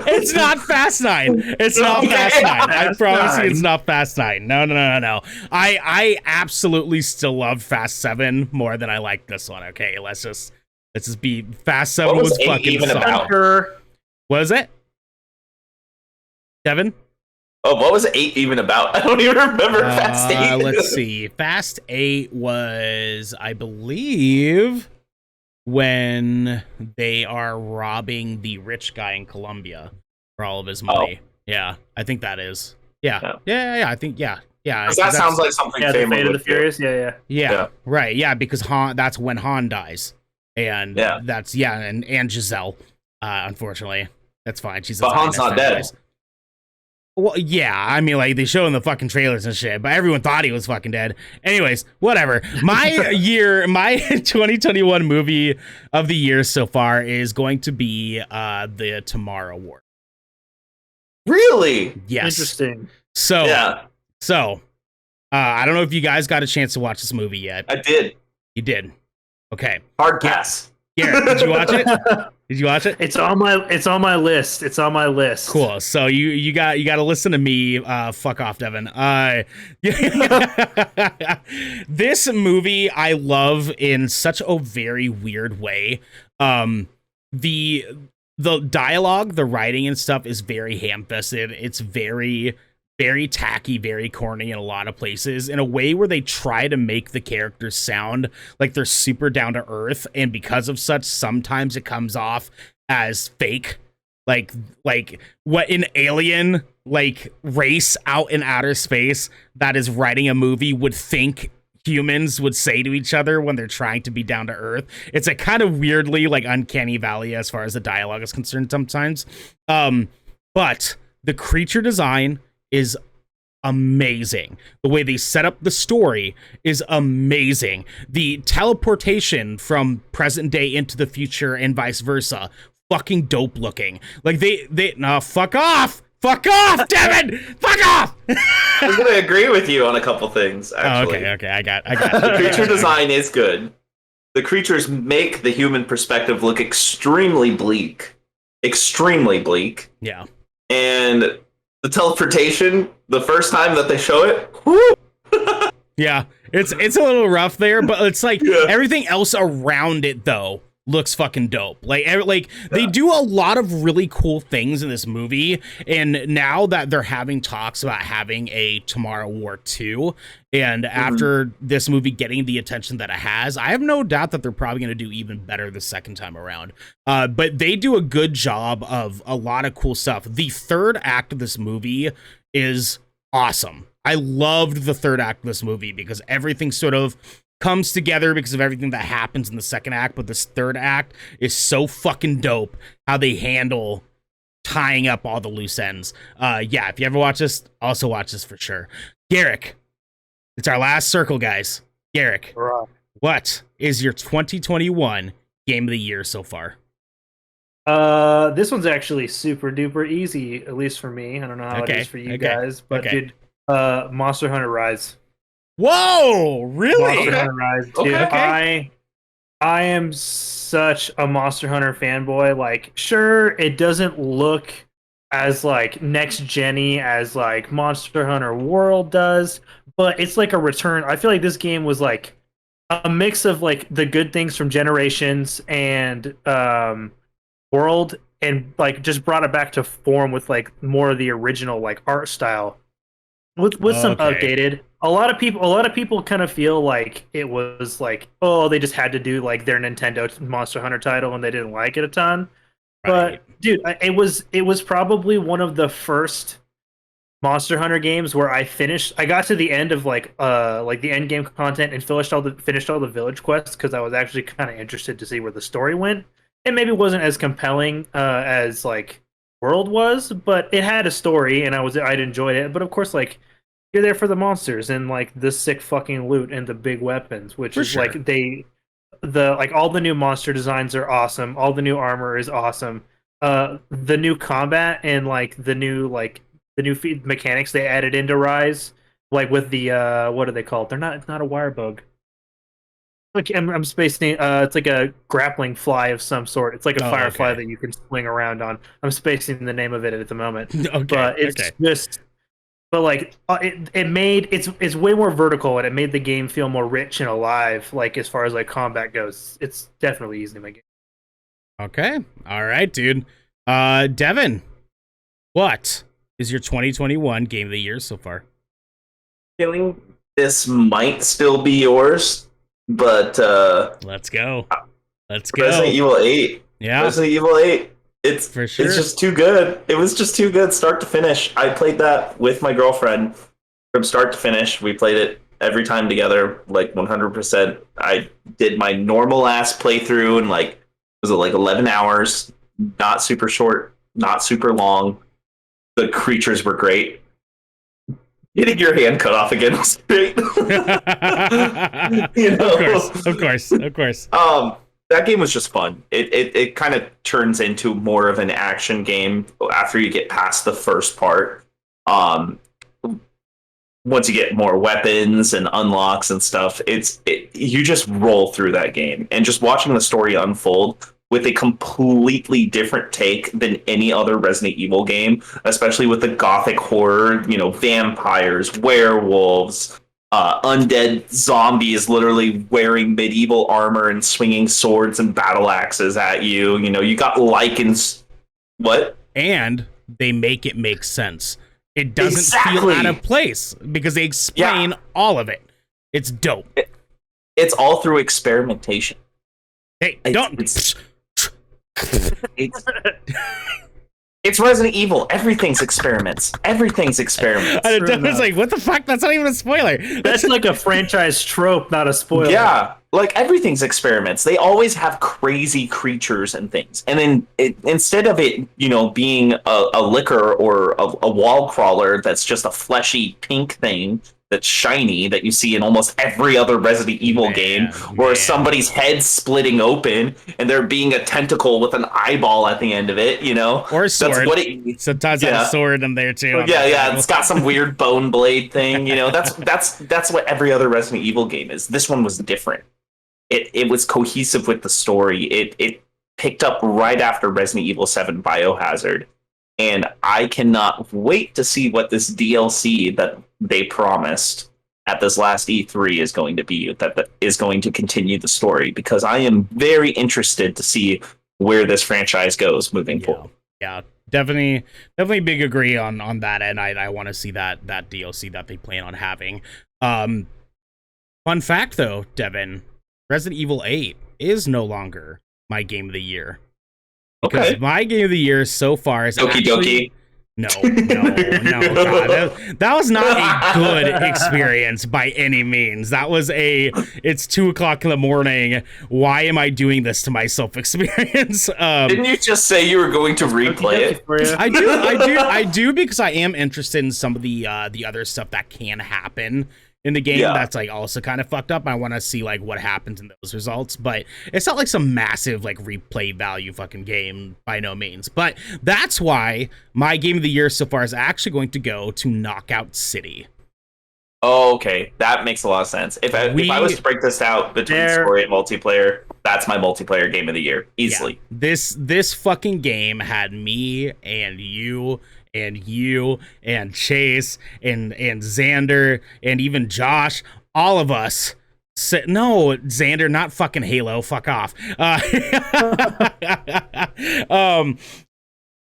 It's not Fast 9. It's not Fast 9. I promise you, it's not Fast 9. No. I absolutely still love Fast 7 more than I like this one. Okay, let's just be Fast 7 was fucking even solid. about? What is it, Devin? Oh, what was 8 even about? I don't even remember Fast 8. Let's see. Fast 8 was, I believe, when they are robbing the rich guy in Colombia for all of his money. Yeah, I think that is. Yeah. I think, yeah. That sounds like something famous. Fate of the Furious, yeah. Right, yeah, because that's when Han dies. And that's, and Giselle, unfortunately. That's fine. She's but Han's not dead. Well, yeah, I mean, like, they show in the fucking trailers and shit, but everyone thought he was fucking dead. Anyways, whatever. My 2021 movie of the year so far is going to be the Tomorrow War. Really? Yes. Interesting. So, I don't know if you guys got a chance to watch this movie yet. I did. You did? Okay. Hard pass. Garrick, did you watch it? Did you watch it? It's on my list. Cool. So you got to listen to me. Fuck off, Devin. This movie I love in such a very weird way. The dialogue, the writing and stuff is very ham-fisted. It's very, very tacky, very corny in a lot of places, in a way where they try to make the characters sound like they're super down to earth, and because of such, sometimes it comes off as fake. Like what an alien like race out in outer space that is writing a movie would think humans would say to each other when they're trying to be down to earth. It's a kind of weirdly like uncanny valley as far as the dialogue is concerned sometimes. But the creature design is amazing. The way they set up the story is amazing. The teleportation from present day into the future and vice versa, fucking dope looking. Like fuck off, Devin, fuck off. I'm gonna agree with you on a couple things. Actually. Okay, I got. The creature design is good. The creatures make the human perspective look extremely bleak. Yeah, and the teleportation, the first time that they show it, whoo! Yeah, it's a little rough there, but it's like everything else around it though looks fucking dope. Like they do a lot of really cool things in this movie, and now that they're having talks about having a Tomorrow War 2, and after this movie getting the attention that it has, I have no doubt that they're probably going to do even better the second time around. But they do a good job of a lot of cool stuff. The third act of this movie is awesome. I loved the third act of this movie because everything sort of comes together because of everything that happens in the second act, but this third act is so fucking dope how they handle tying up all the loose ends. Yeah, if you ever watch this, also watch this for sure. Garrick, it's our last circle, guys. Garrick, what is your 2021 game of the year so far? This one's actually super duper easy, at least for me. I don't know how it is for you guys, but dude, Monster Hunter Rise. Whoa, really? Monster Hunter Rise, dude. Okay. I am such a Monster Hunter fanboy. Like, sure, it doesn't look as like next gen-y as like Monster Hunter World does, but it's like a return. I feel like this game was like a mix of like the good things from Generations and World, and like just brought it back to form with like more of the original like art style with some updated. A lot of people kind of feel like it was like, oh, they just had to do like their Nintendo Monster Hunter title and they didn't like it a ton. Right. But dude, it was probably one of the first Monster Hunter games where I got to the end of like the end game content and finished all the village quests because I was actually kind of interested to see where the story went. It maybe wasn't as compelling as like World was, but it had a story and I'd enjoyed it. But of course, like, you're there for the monsters and like the sick fucking loot and the big weapons, which is like all the new monster designs are awesome. All the new armor is awesome. The new combat and like the new mechanics they added into Rise, like with the what are they called? It's not a wire bug. Like I'm spacing. It's like a grappling fly of some sort. It's like a firefly that you can swing around on. I'm spacing the name of it at the moment. But it's just. But like it's way more vertical and it made the game feel more rich and alive. Like as far as like combat goes, it's definitely easy to make it. Okay, all right, dude. Devin, what is your 2021 game of the year so far? Feeling this might still be yours, but let's go. Resident Evil 8. Yeah, Resident Evil 8. It's for sure. It's just too good. It was just too good, start to finish. I played that with my girlfriend from start to finish. We played it every time together, like 100%. I did my normal ass playthrough in like 11 hours. Not super short, not super long. The creatures were great. Getting your hand cut off again was great. You know? Of course. That game was just fun. It kind of turns into more of an action game after you get past the first part. Once you get more weapons and unlocks and stuff, you just roll through that game. And just watching the story unfold with a completely different take than any other Resident Evil game, especially with the gothic horror, vampires, werewolves, undead zombies literally wearing medieval armor and swinging swords and battle axes at you. You got lycans. What? And they make it make sense. It doesn't feel out of place because they explain all of it. It's dope. It's all through experimentation. Hey, It's Resident Evil. Everything's experiments. It's like, what the fuck? That's not even a spoiler. That's like a franchise trope, not a spoiler. Yeah, like everything's experiments. They always have crazy creatures and things. And then instead of it, being a licker or a wall crawler that's just a fleshy pink thing that's shiny that you see in almost every other Resident Evil game, or somebody's head splitting open and there being a tentacle with an eyeball at the end of it, Or a sword. Sometimes has a sword in there too. Yeah, it's got some weird bone blade thing, That's what every other Resident Evil game is. This one was different. It was cohesive with the story. It picked up right after Resident Evil 7 Biohazard. And I cannot wait to see what this DLC that they promised at this last E3 is going to be that is going to continue the story, because I am very interested to see where this franchise goes moving forward. Yeah, definitely big agree on that, and I want to see that DLC that they plan on having. Fun fact though, Devin, Resident Evil 8 is no longer my game of the year. Because my game of the year so far is Doki Doki. No, God. That was not a good experience by any means. That was it's 2:00 in the morning. Why am I doing this to myself experience? Didn't you just say you were going to replay it? I do because I am interested in some of the other stuff that can happen in the game that's like also kind of fucked up. I want to see like what happens in those results, but it's not like some massive like replay value fucking game by no means. But that's why my game of the year so far is actually going to go to Knockout City. Oh, okay, that makes a lot of sense. If I was to break this out between story and multiplayer, that's my multiplayer game of the year easily. Yeah. This fucking game had me and you and Chase and Xander and even Josh, all of us. No, Xander, not fucking Halo. Fuck off.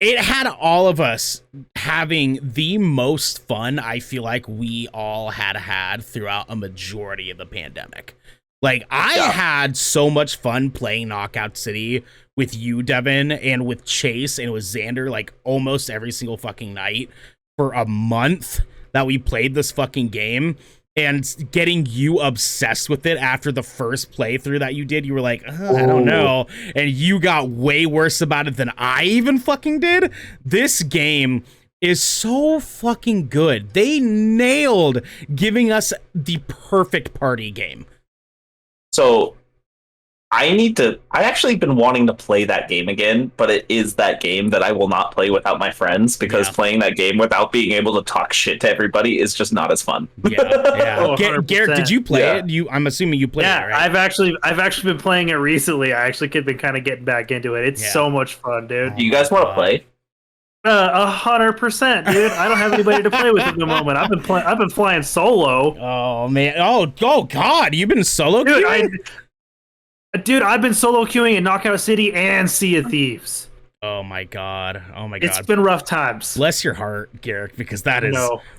It had all of us having the most fun I feel like we all had throughout a majority of the pandemic. Like, I had so much fun playing Knockout City with you, Devin, and with Chase, and with Xander, like, almost every single fucking night for a month that we played this fucking game, and getting you obsessed with it after the first playthrough that you did. You were like, I don't know, and you got way worse about it than I even fucking did. This game is so fucking good. They nailed giving us the perfect party game. So I actually been wanting to play that game again, but it is that game that I will not play without my friends, because playing that game without being able to talk shit to everybody is just not as fun. Yeah. Garrick, did you play it? I'm assuming you played it, right? I've actually been playing it recently. I actually been kind of getting back into it. It's so much fun, dude. Do you guys want to play? 100%, dude. I don't have anybody to play with at the moment. I've been flying solo. Oh man. Oh God, you've been solo queuing? Dude, I've been solo queuing in Knockout City and Sea of Thieves. Oh my God. It's been rough times. Bless your heart, Garrick, because that is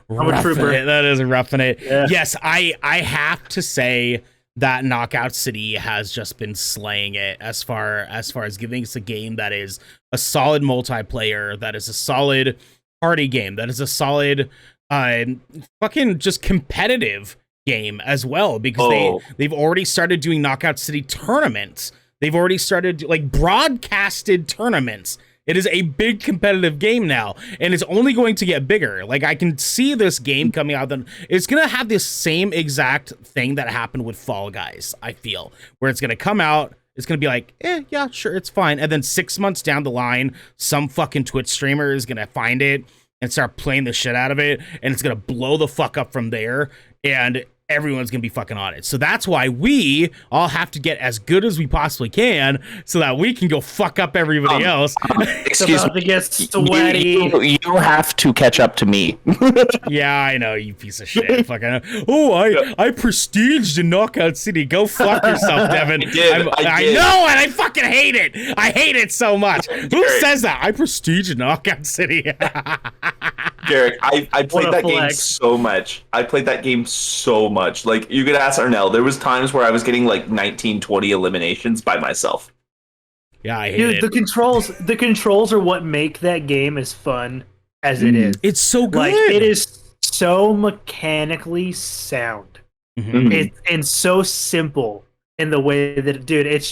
I'm a trooper. That is roughing it. Yeah. Yes, I have to say that Knockout City has just been slaying it as far as giving us a game that is a solid multiplayer, that is a solid party game, that is a solid fucking just competitive game as well, because they've already started doing Knockout City tournaments. They've already started like broadcasted tournaments. It is a big competitive game now, and it's only going to get bigger. Like, I can see this game coming out, then it's going to have this same exact thing that happened with Fall Guys, I feel, where it's going to come out, it's going to be like, yeah, sure, it's fine. And then 6 months down the line, some fucking Twitch streamer is going to find it and start playing the shit out of it, and it's going to blow the fuck up from there, and everyone's gonna be fucking on it. So that's why we all have to get as good as we possibly can, so that we can go fuck up everybody else. Excuse me. To get sweaty. You have to catch up to me. Yeah, I know, you piece of shit. Fucking. I prestiged in Knockout City. Go fuck yourself, Devin. I know, and I fucking hate it. I hate it so much. Who says that? I prestiged in Knockout City. Garrick, I played that game so much. Like, you could ask Ernell. There was times where I was getting like 19, 20 eliminations by myself. Yeah, I hate it. The controls are what make that game as fun as it is. It's so good. Like, it is so mechanically sound. Mm-hmm. And so simple in the way that, dude, it's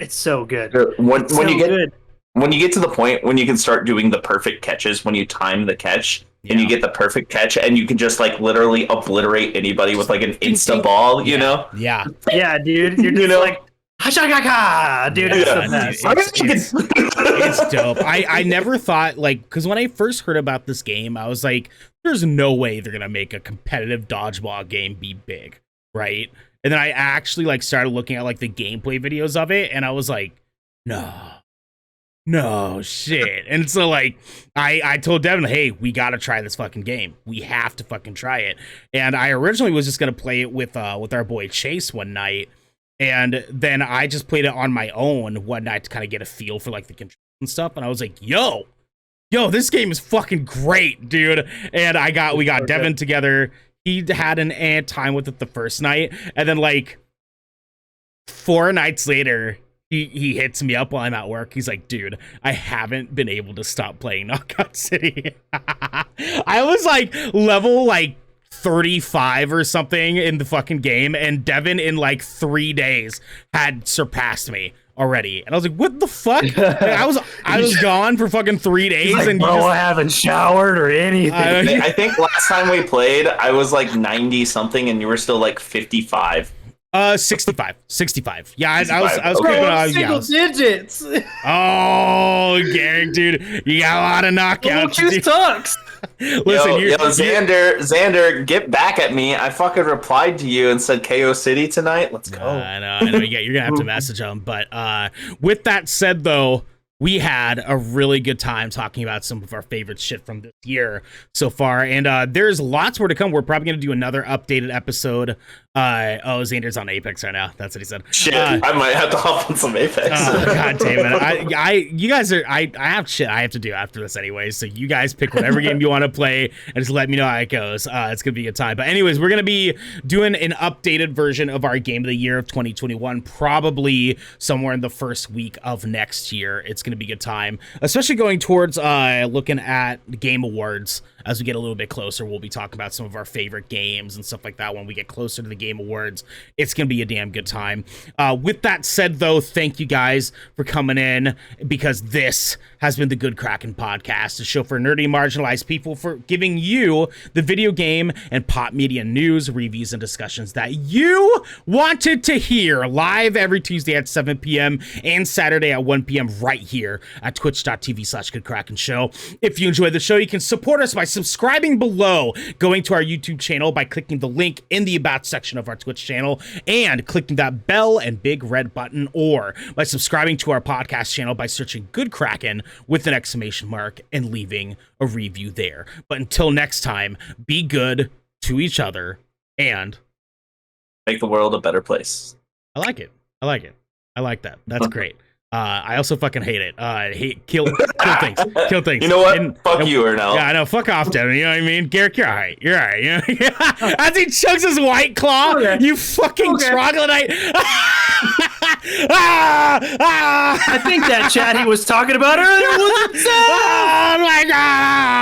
so good. When you get to the point when you can start doing the perfect catches, when you time the catch, and you get the perfect catch, and you can just like literally obliterate anybody with like an insta ball, you know? Yeah, dude. You're just like, Hashagaka! Dude, it's dope. I never thought, like, because when I first heard about this game, I was like, there's no way they're gonna make a competitive dodgeball game be big, right? And then I actually like started looking at like the gameplay videos of it, and I was like, no, No shit. And so like I told Devin, hey, we gotta try this fucking game. We have to fucking try it. And I originally was just gonna play it with our boy Chase one night. And then I just played it on my own one night to kind of get a feel for like the controls and stuff. And I was like, yo, this game is fucking great, dude. And we got Devin together. He had an time with it the first night. And then like 4 nights later, he hits me up while I'm at work. He's like, dude, I haven't been able to stop playing Knockout City. I was like level like 35 or something in the fucking game, and Devin in like 3 days had surpassed me already. And I was like, what the fuck? Like, I was gone for fucking 3 days. Like, and bro, I haven't showered or anything. I think last time we played, I was like 90 something and you were still like 55. 65. Yeah, I was okay. Single digits. Oh, Garrick, dude, you got a lot of knockouts. Two sucks. Listen, yo, Xander, get back at me. I fucking replied to you and said KO City tonight. Let's go. I know. Yeah, you're gonna have to message him. But with that said, though, we had a really good time talking about some of our favorite shit from this year so far, and there's lots more to come. We're probably gonna do another updated episode. Xander's on Apex right now. That's what he said. Shit, I might have to hop on some Apex. God damn it! You guys are. I have shit I have to do after this anyway. So you guys pick whatever game you want to play and just let me know how it goes. It's gonna be a good time. But anyways, we're gonna be doing an updated version of our Game of the Year of 2021, probably somewhere in the first week of next year. It's gonna be a good time, especially going towards looking at the Game Awards. As we get a little bit closer, we'll be talking about some of our favorite games and stuff like that when we get closer to the Game Awards. It's going to be a damn good time. With that said, though, thank you guys for coming in, because this has been the Good Kraken Podcast, a show for nerdy, marginalized people, for giving you the video game and pop media news, reviews, and discussions that you wanted to hear, live every Tuesday at 7 p.m. and Saturday at 1 p.m. right here at twitch.tv/GoodKrakenShow. If you enjoy the show, you can support us by subscribing below, going to our YouTube channel by clicking the link in the About section of our Twitch channel and clicking that bell and big red button, or by subscribing to our podcast channel by searching Good Kraken with an exclamation mark and leaving a review there. But until next time, be good to each other and make the world a better place. I like it. I like that. That's great. I also fucking hate it. Kill things. Kill things. You know what? Fuck you, Ernell. Yeah, I know. Fuck off, Devin. You know what I mean? Garrick, you're alright. You know? As he chugs his White Claw, okay. You fucking troglodyte. I think that chat he was talking about earlier was oh my god!